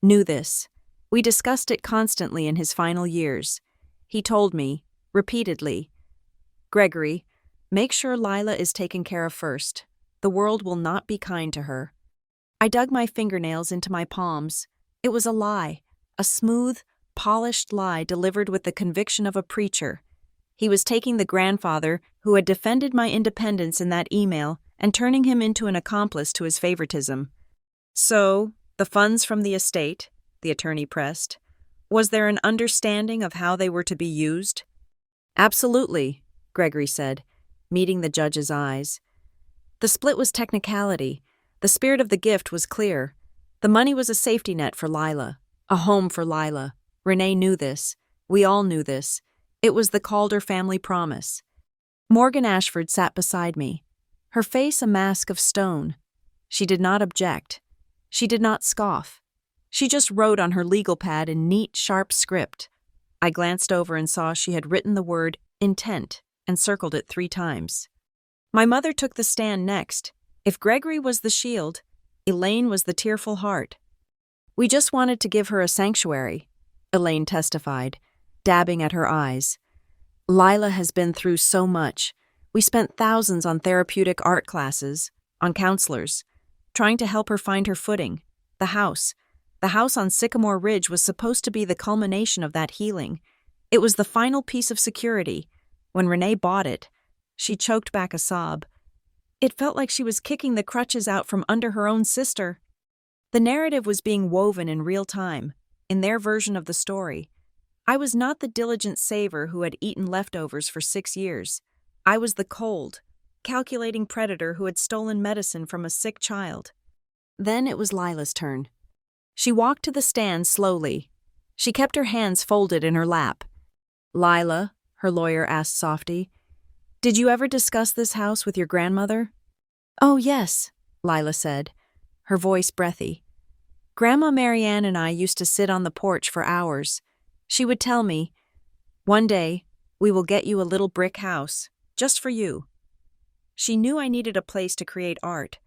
knew this. We discussed it constantly in his final years. He told me, repeatedly, Gregory, make sure Lila is taken care of first. The world will not be kind to her. I dug my fingernails into my palms. It was a lie, a smooth, polished lie delivered with the conviction of a preacher. He was taking the grandfather who had defended my independence in that email and turning him into an accomplice to his favoritism. So, the funds from the estate, the attorney pressed, was there an understanding of how they were to be used? Absolutely, Gregory said, meeting the judge's eyes. The split was technicality. The spirit of the gift was clear. The money was a safety net for Lila, a home for Lila. Renee knew this. We all knew this. It was the Calder family promise. Morgan Ashford sat beside me, her face a mask of stone. She did not object. She did not scoff. She just wrote on her legal pad in neat, sharp script. I glanced over and saw she had written the word intent and circled it 3 times. My mother took the stand next. If Gregory was the shield, Elaine was the tearful heart. We just wanted to give her a sanctuary, Elaine testified, dabbing at her eyes. Lila has been through so much. We spent thousands on therapeutic art classes, on counselors, trying to help her find her footing. The The house on Sycamore Ridge was supposed to be the culmination of that healing. It was the final piece of security. When Renee bought it, she choked back a sob. It felt like she was kicking the crutches out from under her own sister. The narrative was being woven in real time, in their version of the story. I was not the diligent saver who had eaten leftovers for 6 years. I was the cold, calculating predator who had stolen medicine from a sick child. Then it was Lila's turn. She walked to the stand slowly. She kept her hands folded in her lap. "Lila," her lawyer asked softly, "did you ever discuss this house with your grandmother?" "Oh, yes," Lila said, her voice breathy. "Grandma Marianne and I used to sit on the porch for hours. She would tell me, 'One day, we will get you a little brick house, just for you.' She knew I needed a place to create art,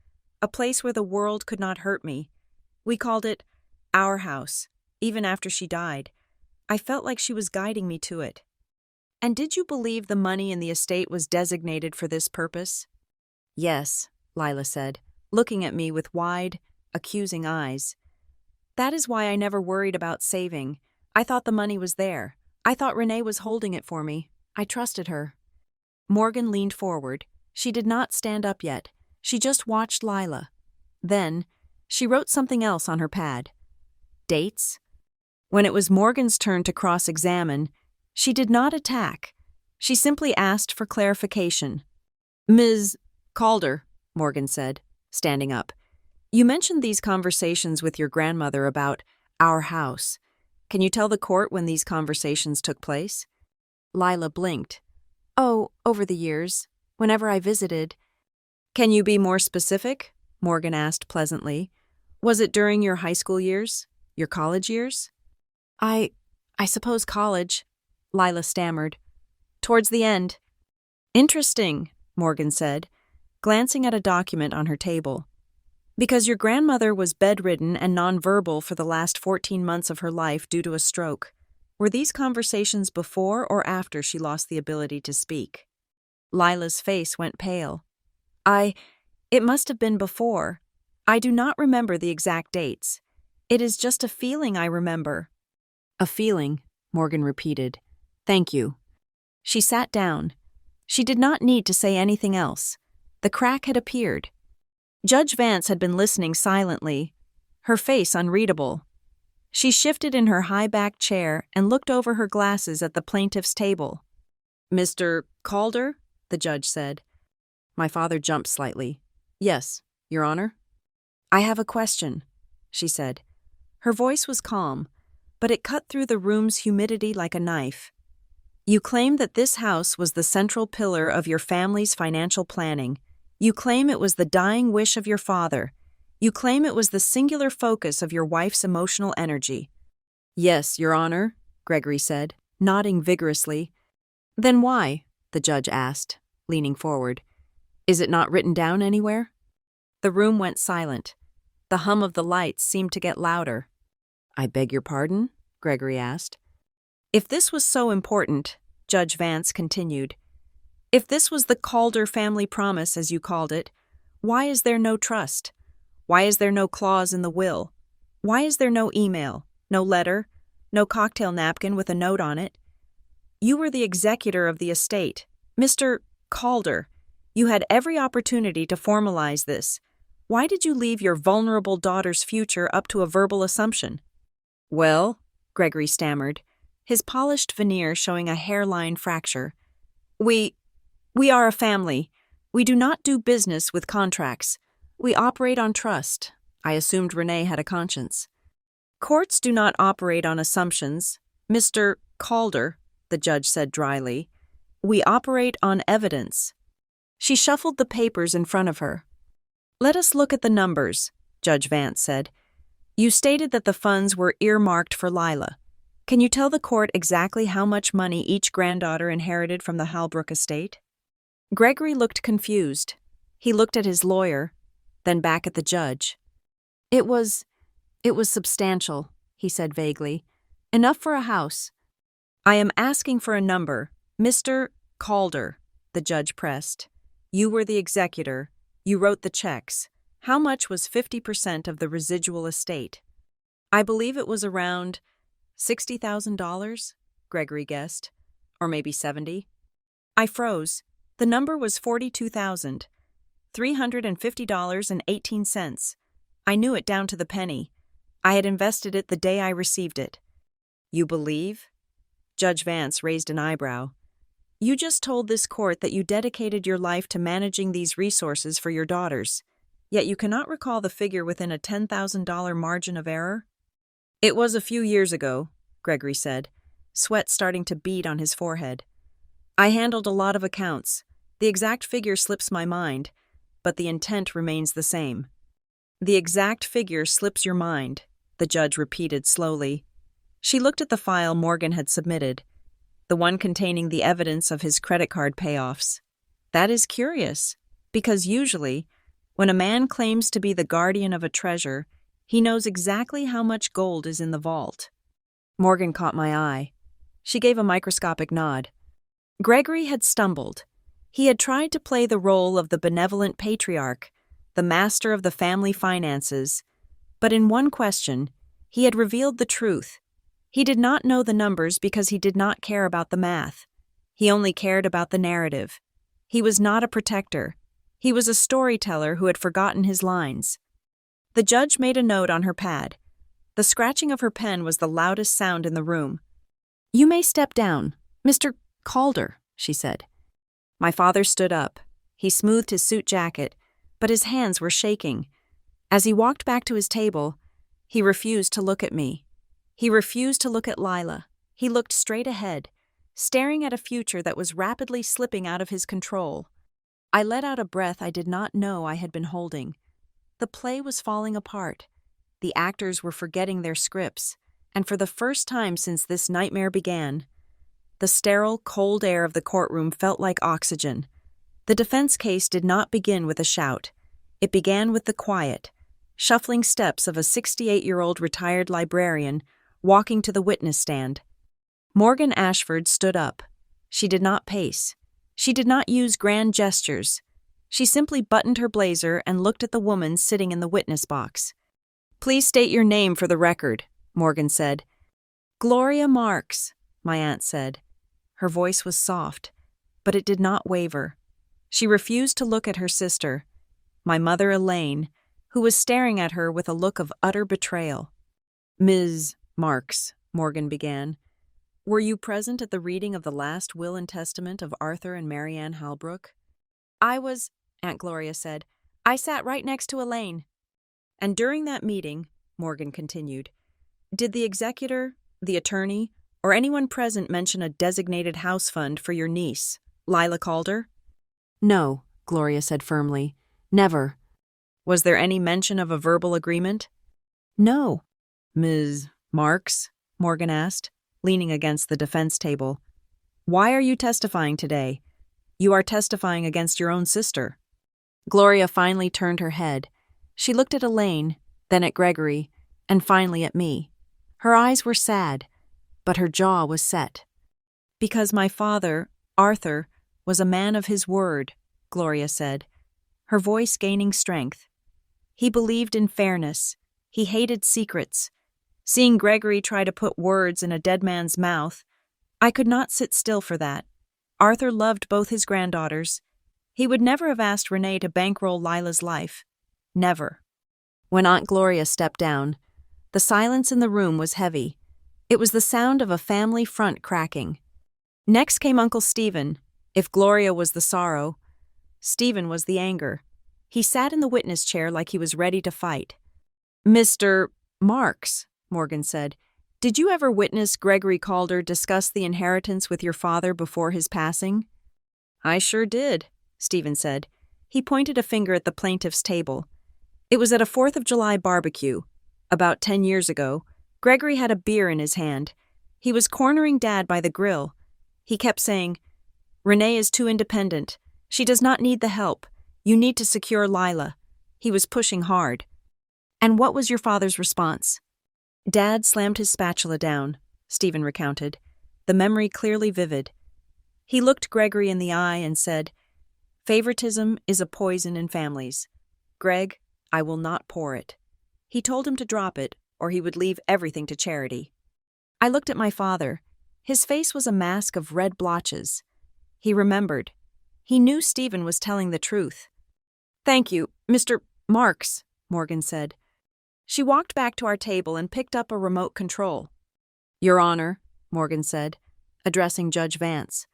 a place where the world could not hurt me. We called it our house, even after she died. I felt like she was guiding me to it." "And did you believe the money in the estate was designated for this purpose?" "Yes," Lila said, looking at me with wide, accusing eyes. "That is why I never worried about saving. I thought the money was there. I thought Renee was holding it for me. I trusted her." Morgan leaned forward. She did not stand up yet. She just watched Lila. Then, she wrote something else on her pad. Dates? When it was Morgan's turn to cross-examine, she did not attack. She simply asked for clarification. "Ms. Calder," Morgan said, standing up, "you mentioned these conversations with your grandmother about our house. Can you tell the court when these conversations took place?" Lila blinked. "Oh, over the years, whenever I visited." "Can you be more specific?" Morgan asked pleasantly. "Was it during your high school years? Your college years?" I suppose college," Lila stammered. "Towards the end." "Interesting," Morgan said, glancing at a document on her table. "Because your grandmother was bedridden and nonverbal for the last 14 months of her life due to a stroke. Were these conversations before or after she lost the ability to speak?" Lila's face went pale. It must have been before. I do not remember the exact dates. It is just a feeling I remember." "A feeling," Morgan repeated. "Thank you." She sat down. She did not need to say anything else. The crack had appeared. Judge Vance had been listening silently, her face unreadable. She shifted in her high-backed chair and looked over her glasses at the plaintiff's table. "Mr. Calder?" the judge said. My father jumped slightly. "Yes, Your Honor?" "I have a question," she said. Her voice was calm, but it cut through the room's humidity like a knife. "You claim that this house was the central pillar of your family's financial planning. You claim it was the dying wish of your father. You claim it was the singular focus of your wife's emotional energy." "Yes, Your Honor," Gregory said, nodding vigorously. "Then why?" the judge asked, leaning forward. "Is it not written down anywhere?" The room went silent. The hum of the lights seemed to get louder. "I beg your pardon?" Gregory asked. "If this was so important," Judge Vance continued, "if this was the Calder family promise, as you called it, why is there no trust? Why is there no clause in the will? Why is there no email, no letter, no cocktail napkin with a note on it? You were the executor of the estate. Mr. Calder, you had every opportunity to formalize this. Why did you leave your vulnerable daughter's future up to a verbal assumption?" "Well," Gregory stammered, his polished veneer showing a hairline fracture. We are a family. We do not do business with contracts. We operate on trust. I assumed Renee had a conscience." "Courts do not operate on assumptions, Mr. Calder," the judge said dryly. "We operate on evidence." She shuffled the papers in front of her. "Let us look at the numbers," Judge Vance said. "You stated that the funds were earmarked for Lila. Can you tell the court exactly how much money each granddaughter inherited from the Halbrook estate?" Gregory looked confused. He looked at his lawyer, then back at the judge. It was substantial," he said vaguely. "Enough for a house." "I am asking for a number. Mr. Calder," the judge pressed. "You were the executor. You wrote the checks. How much was 50% of the residual estate?" I believe it was around $60,000, Gregory guessed. Or maybe 70. I froze. The number was $42,350.18. I knew it down to the penny. I had invested it the day I received it. You believe? Judge Vance raised an eyebrow. You just told this court that you dedicated your life to managing these resources for your daughters, yet you cannot recall the figure within a $10,000 margin of error? It was a few years ago, Gregory said, sweat starting to bead on his forehead. I handled a lot of accounts. The exact figure slips my mind, but the intent remains the same. The exact figure slips your mind, the judge repeated slowly. She looked at the file Morgan had submitted, the one containing the evidence of his credit card payoffs. That is curious, because usually, when a man claims to be the guardian of a treasure, he knows exactly how much gold is in the vault. Morgan caught my eye. She gave a microscopic nod. Gregory had stumbled. He had tried to play the role of the benevolent patriarch, the master of the family finances, but in one question, he had revealed the truth. He did not know the numbers because he did not care about the math. He only cared about the narrative. He was not a protector. He was a storyteller who had forgotten his lines. The judge made a note on her pad. The scratching of her pen was the loudest sound in the room. "You may step down, Mr. Calder," she said. My father stood up. He smoothed his suit jacket, but his hands were shaking. As he walked back to his table, he refused to look at me. He refused to look at Lila. He looked straight ahead, staring at a future that was rapidly slipping out of his control. I let out a breath I did not know I had been holding. The play was falling apart. The actors were forgetting their scripts, and for the first time since this nightmare began, the sterile, cold air of the courtroom felt like oxygen. The defense case did not begin with a shout. It began with the quiet, shuffling steps of a 68-year-old retired librarian walking to the witness stand. Morgan Ashford stood up. She did not pace. She did not use grand gestures. She simply buttoned her blazer and looked at the woman sitting in the witness box. "Please state your name for the record," Morgan said. "Gloria Marks," my aunt said. Her voice was soft, but it did not waver. She refused to look at her sister, my mother Elaine, who was staring at her with a look of utter betrayal. "Ms. Marks," Morgan began, "were you present at the reading of the last will and testament of Arthur and Marianne Halbrook?" "I was," Aunt Gloria said. "I sat right next to Elaine." "And during that meeting," Morgan continued, "did the executor, the attorney, or anyone present mention a designated house fund for your niece, Lila Calder?" "No," Gloria said firmly. "Never." "Was there any mention of a verbal agreement?" "No." "Ms. Marks?" Morgan asked, leaning against the defense table. "Why are you testifying today? You are testifying against your own sister." Gloria finally turned her head. She looked at Elaine, then at Gregory, and finally at me. Her eyes were sad, but her jaw was set. "Because my father, Arthur, was a man of his word," Gloria said, her voice gaining strength. "He believed in fairness. He hated secrets. Seeing Gregory try to put words in a dead man's mouth, I could not sit still for that. Arthur loved both his granddaughters. He would never have asked Renee to bankroll Lila's life. Never." When Aunt Gloria stepped down, the silence in the room was heavy. It was the sound of a family front cracking. Next came Uncle Stephen. If Gloria was the sorrow, Stephen was the anger. He sat in the witness chair like he was ready to fight. "Mr. Marks," Morgan said, "did you ever witness Gregory Calder discuss the inheritance with your father before his passing?" "I sure did," Stephen said. He pointed a finger at the plaintiff's table. "It was at a 4th of July barbecue. About 10 years ago, Gregory had a beer in his hand. He was cornering Dad by the grill. He kept saying, 'Renee is too independent. She does not need the help. You need to secure Lila.' He was pushing hard." "And what was your father's response?" "Dad slammed his spatula down," Stephen recounted, the memory clearly vivid. He looked Gregory in the eye and said, "Favoritism is a poison in families. Greg, I will not pour it." He told him to drop it, or he would leave everything to charity. I looked at my father. His face was a mask of red blotches. He remembered. He knew Stephen was telling the truth. "Thank you, Mr. Marks," Morgan said. She walked back to our table and picked up a remote control. "Your Honor," Morgan said, addressing Judge Vance.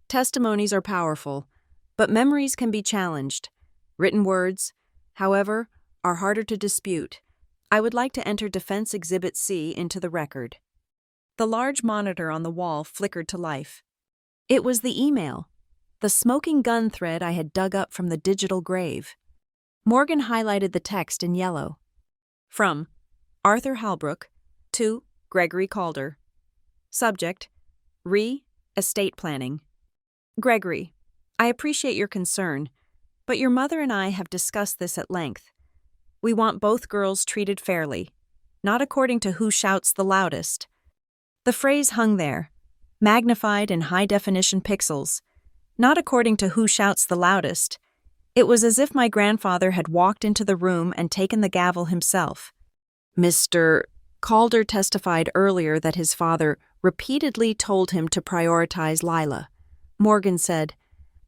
"Testimonies are powerful, but memories can be challenged. Written words, however, are harder to dispute. I would like to enter Defense Exhibit C into the record." The large monitor on the wall flickered to life. It was the email, the smoking gun thread I had dug up from the digital grave. Morgan highlighted the text in yellow. From Arthur Halbrook to Gregory Calder. Subject: Estate planning. Gregory, I appreciate your concern, but your mother and I have discussed this at length. We want both girls treated fairly, not according to who shouts the loudest. The phrase hung there, magnified in high-definition pixels, not according to who shouts the loudest. It was as if my grandfather had walked into the room and taken the gavel himself. Mr. Calder testified earlier that his father repeatedly told him to prioritize Lila. Morgan said,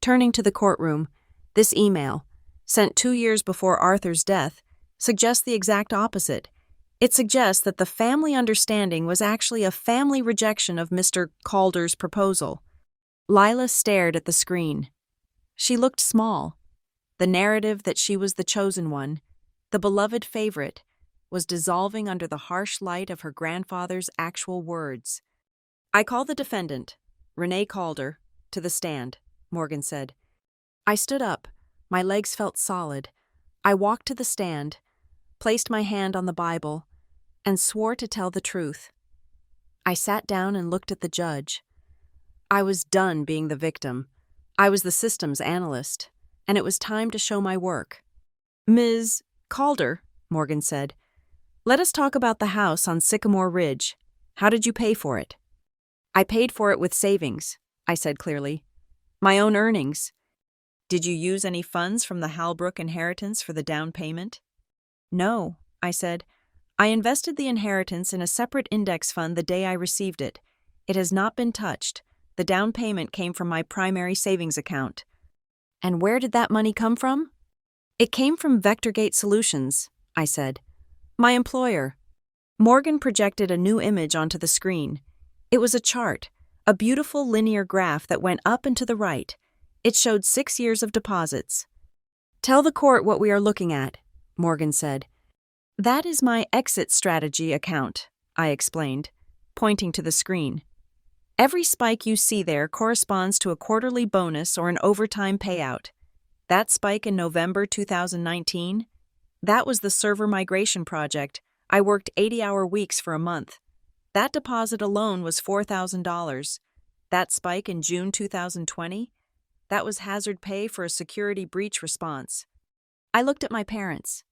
turning to the courtroom, "This email, sent 2 years before Arthur's death, suggests the exact opposite. It suggests that the family understanding was actually a family rejection of Mr. Calder's proposal." Lila stared at the screen. She looked small. The narrative that she was the chosen one, the beloved favorite, was dissolving under the harsh light of her grandfather's actual words. "I call the defendant, Renee Calder, to the stand," Morgan said. I stood up. My legs felt solid. I walked to the stand, placed my hand on the Bible, and swore to tell the truth. I sat down and looked at the judge. I was done being the victim. I was the systems analyst, and it was time to show my work. "Ms. Calder," Morgan said, "let us talk about the house on Sycamore Ridge. How did you pay for it?" "I paid for it with savings," I said clearly. "My own earnings." "Did you use any funds from the Halbrook inheritance for the down payment?" "No," I said. "I invested the inheritance in a separate index fund the day I received it. It has not been touched. The down payment came from my primary savings account." "And where did that money come from?" "It came from VectorGate Solutions," I said. "My employer." Morgan projected a new image onto the screen. It was a chart, a beautiful linear graph that went up and to the right. It showed 6 years of deposits. "Tell the court what we are looking at," Morgan said. "That is my exit strategy account," I explained, pointing to the screen. "Every spike you see there corresponds to a quarterly bonus or an overtime payout. That spike in November 2019, that was the server migration project. I worked 80-hour weeks for a month. That deposit alone was $4,000. That spike in June 2020, that was hazard pay for a security breach response." I looked at my parents.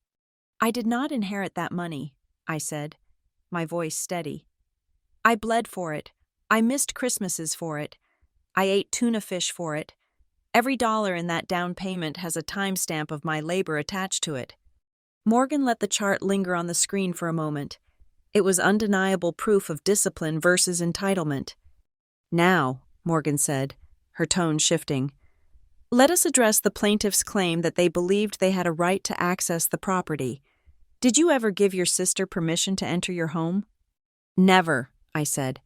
"I did not inherit that money," I said, my voice steady. "I bled for it. I missed Christmases for it. I ate tuna fish for it. Every dollar in that down payment has a timestamp of my labor attached to it." Morgan let the chart linger on the screen for a moment. It was undeniable proof of discipline versus entitlement. "Now," Morgan said, her tone shifting, "let us address the plaintiff's claim that they believed they had a right to access the property. Did you ever give your sister permission to enter your home?" "Never," I said.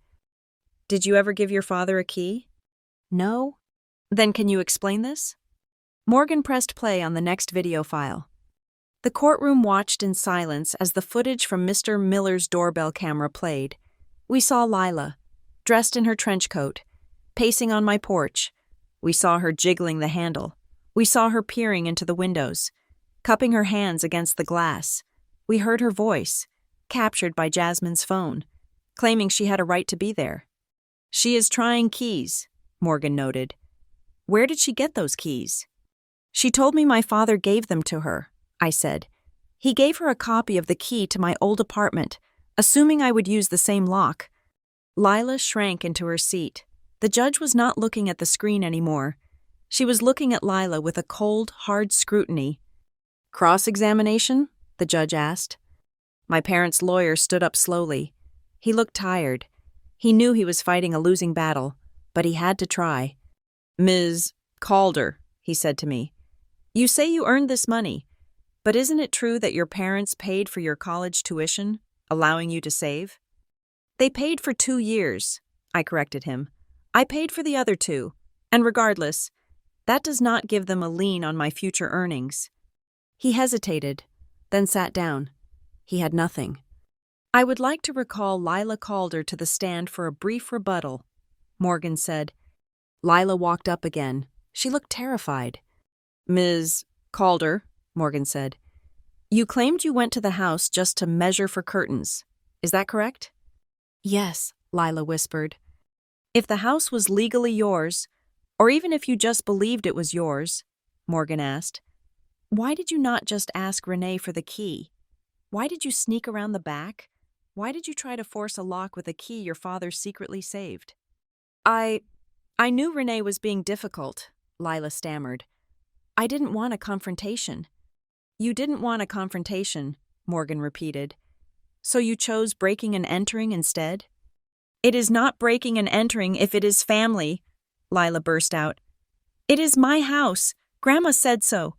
"Did you ever give your father a key?" "No." "Then can you explain this?" Morgan pressed play on the next video file. The courtroom watched in silence as the footage from Mr. Miller's doorbell camera played. We saw Lila, dressed in her trench coat, pacing on my porch. We saw her jiggling the handle. We saw her peering into the windows, cupping her hands against the glass. We heard her voice, captured by Jasmine's phone, claiming she had a right to be there. "She is trying keys," Morgan noted. "Where did she get those keys?" "She told me my father gave them to her," I said. "He gave her a copy of the key to my old apartment, assuming I would use the same lock." Lila shrank into her seat. The judge was not looking at the screen anymore. She was looking at Lila with a cold, hard scrutiny. "Cross-examination?" the judge asked. My parents' lawyer stood up slowly. He looked tired. He knew he was fighting a losing battle, but he had to try. "Ms. Calder," he said to me, "you say you earned this money, but isn't it true that your parents paid for your college tuition, allowing you to save?" "They paid for 2 years," I corrected him. "I paid for the other 2, and regardless, that does not give them a lien on my future earnings." He hesitated, then sat down. He had nothing. "I would like to recall Lila Calder to the stand for a brief rebuttal," Morgan said. Lila walked up again. She looked terrified. "Ms. Calder," Morgan said, "you claimed you went to the house just to measure for curtains. Is that correct?" "Yes," Lila whispered. "If the house was legally yours, or even if you just believed it was yours," Morgan asked, "why did you not just ask Renee for the key? Why did you sneak around the back? Why did you try to force a lock with a key your father secretly saved?" I knew Renee was being difficult," Lila stammered. "I didn't want a confrontation." "You didn't want a confrontation," Morgan repeated. "So you chose breaking and entering instead?" "It is not breaking and entering if it is family," Lila burst out. "It is my house. Grandma said so."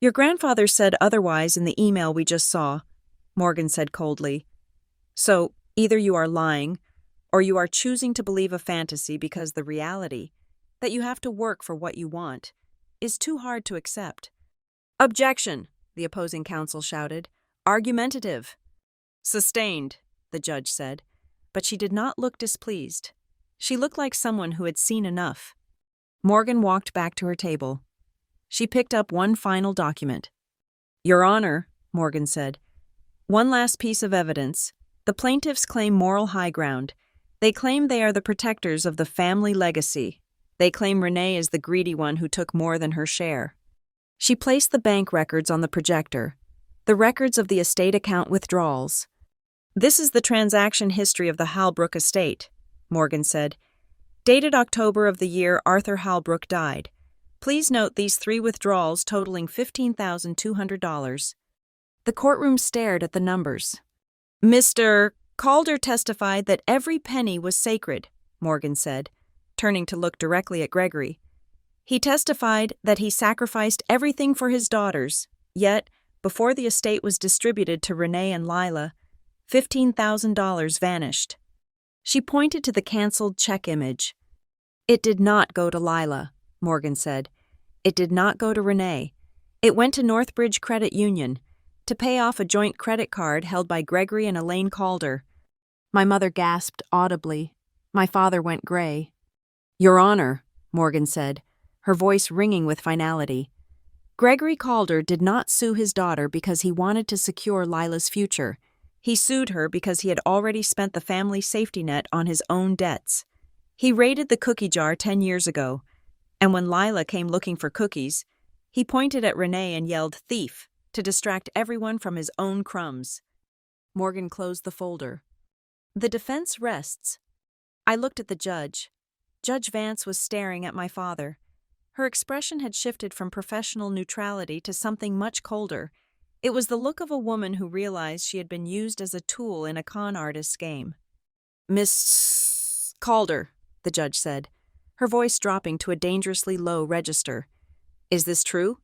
"Your grandfather said otherwise in the email we just saw," Morgan said coldly. "So either you are lying, or you are choosing to believe a fantasy because the reality, that you have to work for what you want, is too hard to accept." "Objection," the opposing counsel shouted. "Argumentative." "Sustained," the judge said, but she did not look displeased. She looked like someone who had seen enough. Morgan walked back to her table. She picked up one final document. "Your Honor," Morgan said, "one last piece of evidence. The plaintiffs claim moral high ground. They claim they are the protectors of the family legacy. They claim Renee is the greedy one who took more than her share." She placed the bank records on the projector, the records of the estate account withdrawals. "This is the transaction history of the Halbrook estate," Morgan said. "Dated October of the year Arthur Halbrook died. Please note these 3 withdrawals totaling $15,200. The courtroom stared at the numbers. "Mr. Calder testified that every penny was sacred," Morgan said, turning to look directly at Gregory. "He testified that he sacrificed everything for his daughters, yet, before the estate was distributed to Renee and Lila, $15,000 vanished." She pointed to the canceled check image. "It did not go to Lila," Morgan said. "It did not go to Renee. It went to Northbridge Credit Union to pay off a joint credit card held by Gregory and Elaine Calder." My mother gasped audibly. My father went gray. "Your Honor," Morgan said, her voice ringing with finality, "Gregory Calder did not sue his daughter because he wanted to secure Lila's future. He sued her because he had already spent the family safety net on his own debts. He raided the cookie jar 10 years ago, and when Lila came looking for cookies, he pointed at Renee and yelled 'thief' to distract everyone from his own crumbs." Morgan closed the folder. "The defense rests." I looked at the judge. Judge Vance was staring at my father. Her expression had shifted from professional neutrality to something much colder. It was the look of a woman who realized she had been used as a tool in a con artist's game. "Miss Calder," the judge said, her voice dropping to a dangerously low register, "is this true?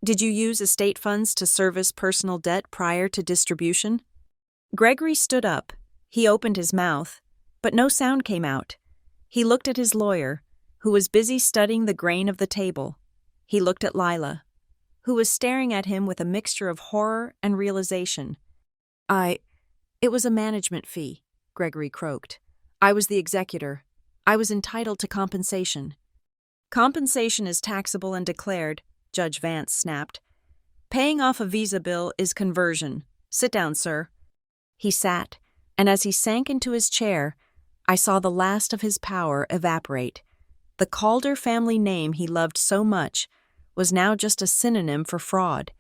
Did you use estate funds to service personal debt prior to distribution?" Gregory stood up. He opened his mouth, but no sound came out. He looked at his lawyer, who was busy studying the grain of the table. He looked at Lila, who was staring at him with a mixture of horror and realization. It was a management fee," Gregory croaked. "I was the executor. I was entitled to compensation." "Compensation is taxable and declared," Judge Vance snapped. "Paying off a visa bill is conversion. Sit down, sir." He sat, and as he sank into his chair, I saw the last of his power evaporate. The Calder family name he loved so much was now just a synonym for fraud,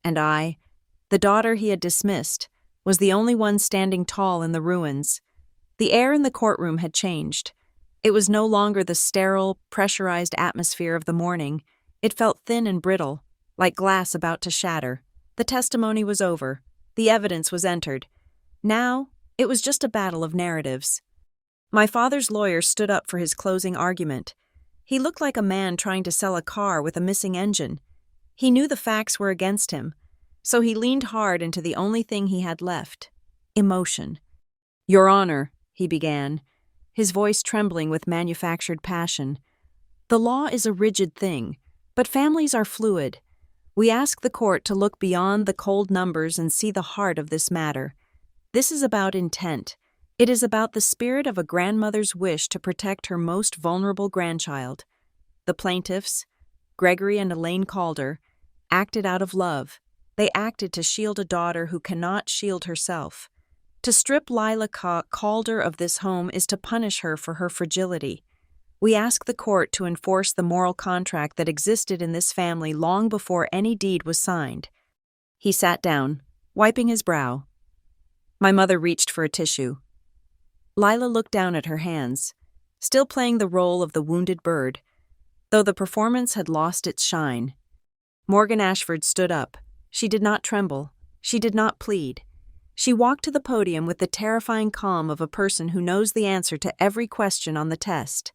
and I, the daughter he had dismissed, was the only one standing tall in the ruins. The air in the courtroom had changed. It was no longer the sterile, pressurized atmosphere of the morning. It felt thin and brittle, like glass about to shatter. The testimony was over. The evidence was entered. Now, it was just a battle of narratives. My father's lawyer stood up for his closing argument. He looked like a man trying to sell a car with a missing engine. He knew the facts were against him, so he leaned hard into the only thing he had left: emotion. "Your Honor," he began, his voice trembling with manufactured passion, "the law is a rigid thing, but families are fluid. We ask the court to look beyond the cold numbers and see the heart of this matter. This is about intent. It is about the spirit of a grandmother's wish to protect her most vulnerable grandchild. The plaintiffs, Gregory and Elaine Calder, acted out of love. They acted to shield a daughter who cannot shield herself. To strip Lila Calder of this home is to punish her for her fragility. We ask the court to enforce the moral contract that existed in this family long before any deed was signed." He sat down, wiping his brow. My mother reached for a tissue. Lila looked down at her hands, still playing the role of the wounded bird, though the performance had lost its shine. Morgan Ashford stood up. She did not tremble. She did not plead. She walked to the podium with the terrifying calm of a person who knows the answer to every question on the test.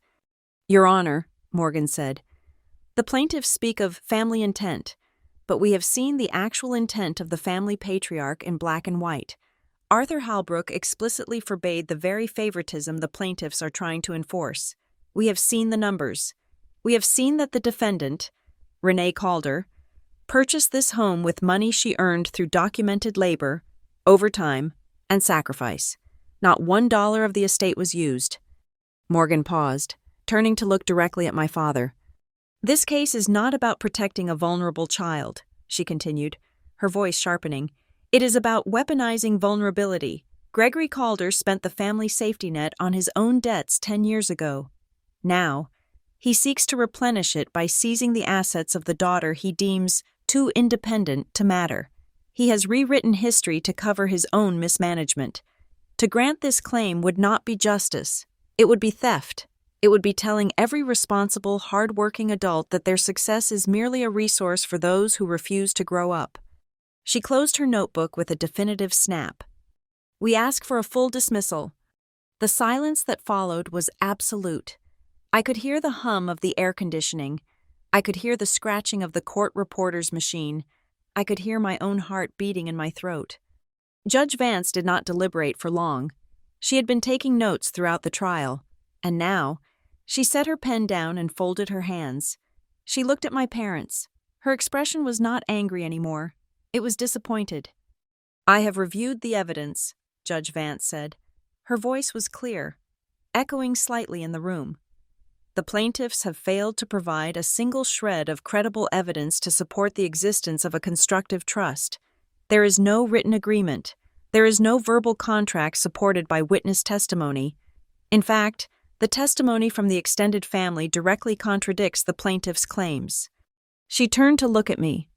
"Your Honor," Morgan said, "the plaintiffs speak of family intent, but we have seen the actual intent of the family patriarch in black and white. Arthur Halbrook explicitly forbade the very favoritism the plaintiffs are trying to enforce. We have seen the numbers. We have seen that the defendant, Renee Calder, purchased this home with money she earned through documented labor, overtime, and sacrifice. Not $1 of the estate was used." Morgan paused, turning to look directly at my father. "This case is not about protecting a vulnerable child," she continued, her voice sharpening. "It is about weaponizing vulnerability. Gregory Calder spent the family safety net on his own debts 10 years ago. Now, he seeks to replenish it by seizing the assets of the daughter he deems too independent to matter. He has rewritten history to cover his own mismanagement. To grant this claim would not be justice. It would be theft. It would be telling every responsible, hard-working adult that their success is merely a resource for those who refuse to grow up." She closed her notebook with a definitive snap. "We ask for a full dismissal." The silence that followed was absolute. I could hear the hum of the air conditioning. I could hear the scratching of the court reporter's machine. I could hear my own heart beating in my throat. Judge Vance did not deliberate for long. She had been taking notes throughout the trial, and now, she set her pen down and folded her hands. She looked at my parents. Her expression was not angry anymore. It was disappointed. "I have reviewed the evidence," Judge Vance said. Her voice was clear, echoing slightly in the room. "The plaintiffs have failed to provide a single shred of credible evidence to support the existence of a constructive trust. There is no written agreement. There is no verbal contract supported by witness testimony. In fact, the testimony from the extended family directly contradicts the plaintiff's claims." She turned to look at me.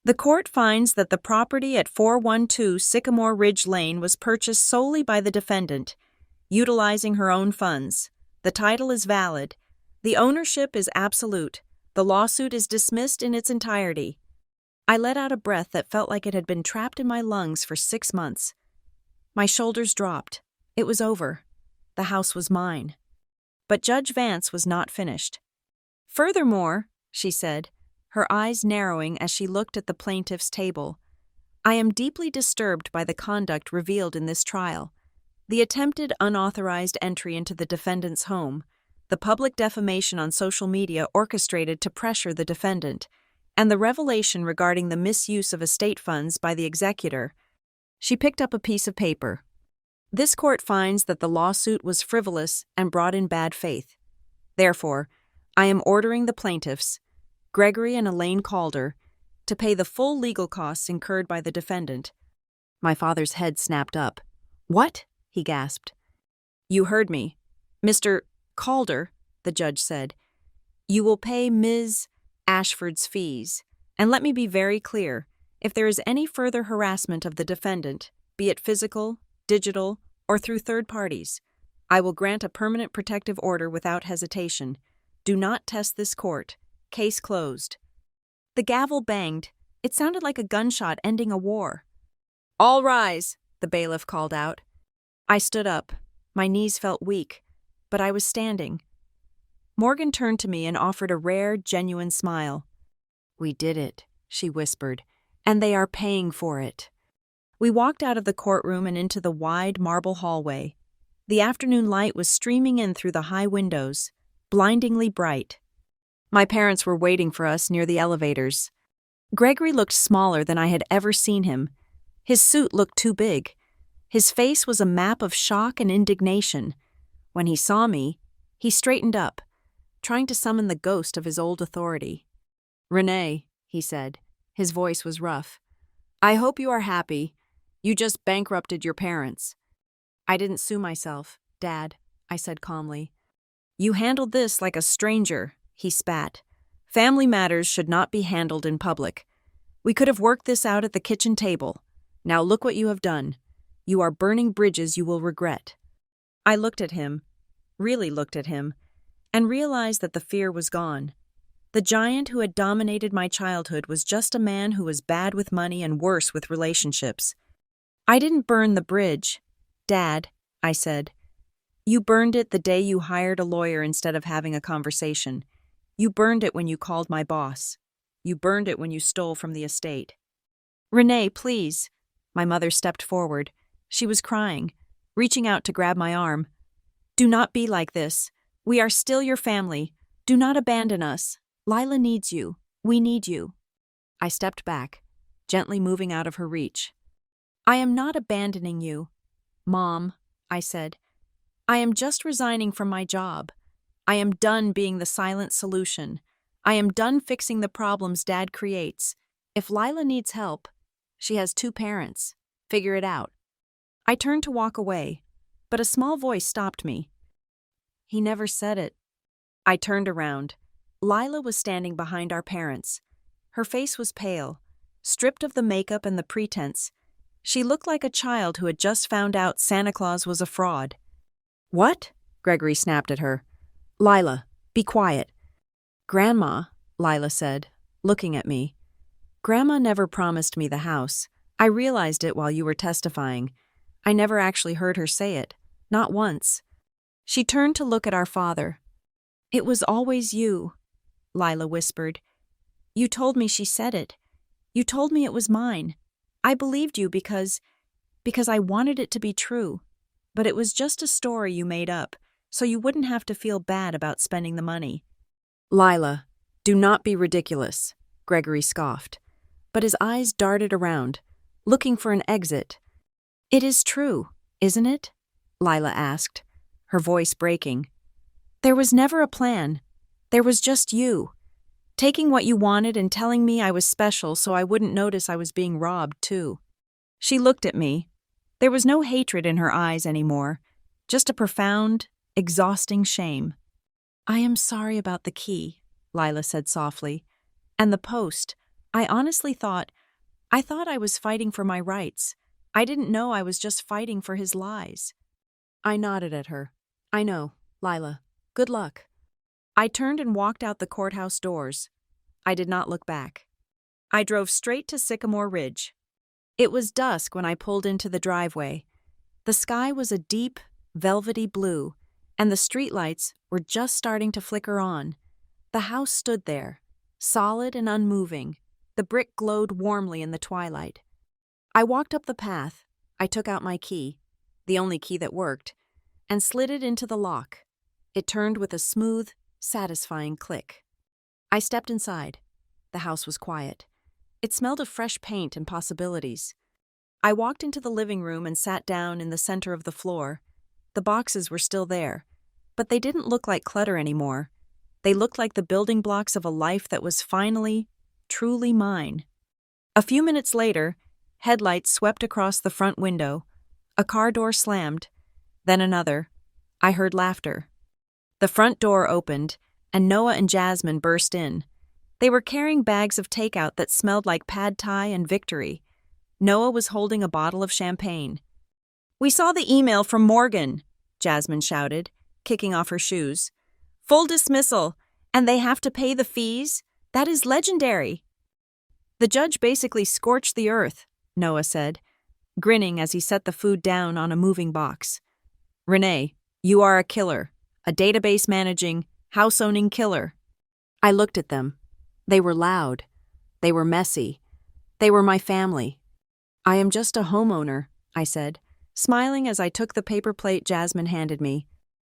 "The court finds that the property at 412 Sycamore Ridge Lane was purchased solely by the defendant, utilizing her own funds. The title is valid. The ownership is absolute. The lawsuit is dismissed in its entirety." I let out a breath that felt like it had been trapped in my lungs for 6 months. My shoulders dropped. It was over. The house was mine. But Judge Vance was not finished. "Furthermore," she said, her eyes narrowing as she looked at the plaintiff's table, "I am deeply disturbed by the conduct revealed in this trial. The attempted unauthorized entry into the defendant's home, the public defamation on social media orchestrated to pressure the defendant, and the revelation regarding the misuse of estate funds by the executor." She picked up a piece of paper. "This court finds that the lawsuit was frivolous and brought in bad faith. Therefore, I am ordering the plaintiffs, Gregory and Elaine Calder, to pay the full legal costs incurred by the defendant." My father's head snapped up. "What?" he gasped. "You heard me. Mr. Calder," the judge said, "you will pay Ms. Ashford's fees. And let me be very clear, if there is any further harassment of the defendant, be it physical, digital, or through third parties, I will grant a permanent protective order without hesitation. Do not test this court. Case closed." The gavel banged. It sounded like a gunshot ending a war. All rise, the bailiff called out. I stood up. My knees felt weak, but I was standing. Morgan turned to me and offered a rare, genuine smile. We did it, she whispered, and they are paying for it. We walked out of the courtroom and into the wide marble hallway. The afternoon light was streaming in through the high windows, blindingly bright. My parents were waiting for us near the elevators. Gregory looked smaller than I had ever seen him. His suit looked too big. His face was a map of shock and indignation. When he saw me, he straightened up, trying to summon the ghost of his old authority. Renee, he said. His voice was rough. I hope you are happy. You just bankrupted your parents. I didn't sue myself, Dad, I said calmly. You handled this like a stranger, he spat. Family matters should not be handled in public. We could have worked this out at the kitchen table. Now look what you have done. You are burning bridges you will regret. I looked at him, really looked at him, and realized that the fear was gone. The giant who had dominated my childhood was just a man who was bad with money and worse with relationships. I didn't burn the bridge, Dad, I said. You burned it the day you hired a lawyer instead of having a conversation. You burned it when you called my boss. You burned it when you stole from the estate. Renee, please. My mother stepped forward. She was crying, reaching out to grab my arm. Do not be like this. We are still your family. Do not abandon us. Lila needs you. We need you. I stepped back, gently moving out of her reach. I am not abandoning you, Mom, I said. I am just resigning from my job. I am done being the silent solution. I am done fixing the problems Dad creates. If Lila needs help, she has 2 parents. Figure it out. I turned to walk away, but a small voice stopped me. He never said it. I turned around. Lila was standing behind our parents. Her face was pale, stripped of the makeup and the pretense. She looked like a child who had just found out Santa Claus was a fraud. What? Gregory snapped at her. Lila, be quiet. Grandma, Lila said, looking at me. Grandma never promised me the house. I realized it while you were testifying. I never actually heard her say it, not once. She turned to look at our father. It was always you, Lila whispered. You told me she said it. You told me it was mine. I believed you because I wanted it to be true. But it was just a story you made up, so you wouldn't have to feel bad about spending the money. Lila, do not be ridiculous, Gregory scoffed. But his eyes darted around, looking for an exit. It is true, isn't it? Lila asked, her voice breaking. There was never a plan. There was just you, taking what you wanted and telling me I was special so I wouldn't notice I was being robbed, too. She looked at me. There was no hatred in her eyes anymore, just a profound, exhausting shame. I am sorry about the key, Lila said softly. And the post. I honestly thought I was fighting for my rights. I didn't know I was just fighting for his lies. I nodded at her. I know, Lila. Good luck. I turned and walked out the courthouse doors. I did not look back. I drove straight to Sycamore Ridge. It was dusk when I pulled into the driveway. The sky was a deep, velvety blue, and the streetlights were just starting to flicker on. The house stood there, solid and unmoving. The brick glowed warmly in the twilight. I walked up the path. I took out my key, the only key that worked, and slid it into the lock. It turned with a smooth, satisfying click. I stepped inside. The house was quiet. It smelled of fresh paint and possibilities. I walked into the living room and sat down in the center of the floor. The boxes were still there, but they didn't look like clutter anymore. They looked like the building blocks of a life that was finally, truly mine. A few minutes later, headlights swept across the front window. A car door slammed, then another. I heard laughter. The front door opened, and Noah and Jasmine burst in. They were carrying bags of takeout that smelled like pad thai and victory. Noah was holding a bottle of champagne. We saw the email from Morgan, Jasmine shouted, kicking off her shoes. Full dismissal, and they have to pay the fees? That is legendary. The judge basically scorched the earth, Noah said. grinning as he set the food down on a moving box. "Renee, you are a killer, a database managing, house-owning killer." I looked at them. They were loud. They were messy. They were my family. "I am just a homeowner," I said, smiling as I took the paper plate Jasmine handed me.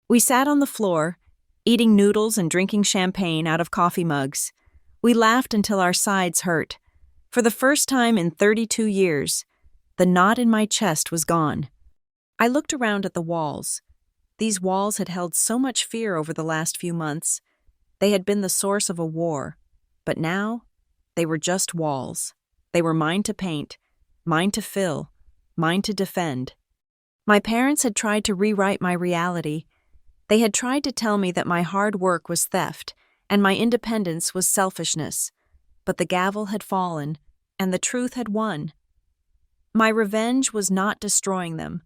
We sat on the floor, eating noodles and drinking champagne out of coffee mugs. We laughed until our sides hurt. For the first time in 32 years, the knot in my chest was gone. I looked around at the walls. These walls had held so much fear over the last few months. They had been the source of a war. But now, they were just walls. They were mine to paint, mine to fill, mine to defend. My parents had tried to rewrite my reality. They had tried to tell me that my hard work was theft and my independence was selfishness. But the gavel had fallen, and the truth had won. My revenge was not destroying them.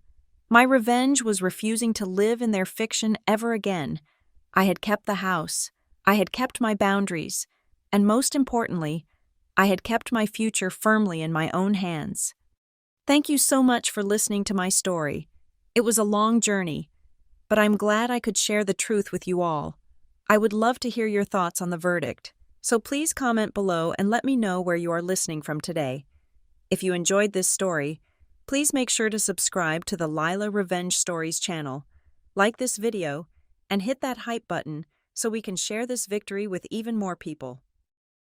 My revenge was refusing to live in their fiction ever again. I had kept the house. I had kept my boundaries. And most importantly, I had kept my future firmly in my own hands. Thank you so much for listening to my story. It was a long journey, but I'm glad I could share the truth with you all. I would love to hear your thoughts on the verdict, so please comment below and let me know where you are listening from today. If you enjoyed this story, please make sure to subscribe to the Lila Revenge Stories channel, like this video, and hit that hype button so we can share this victory with even more people.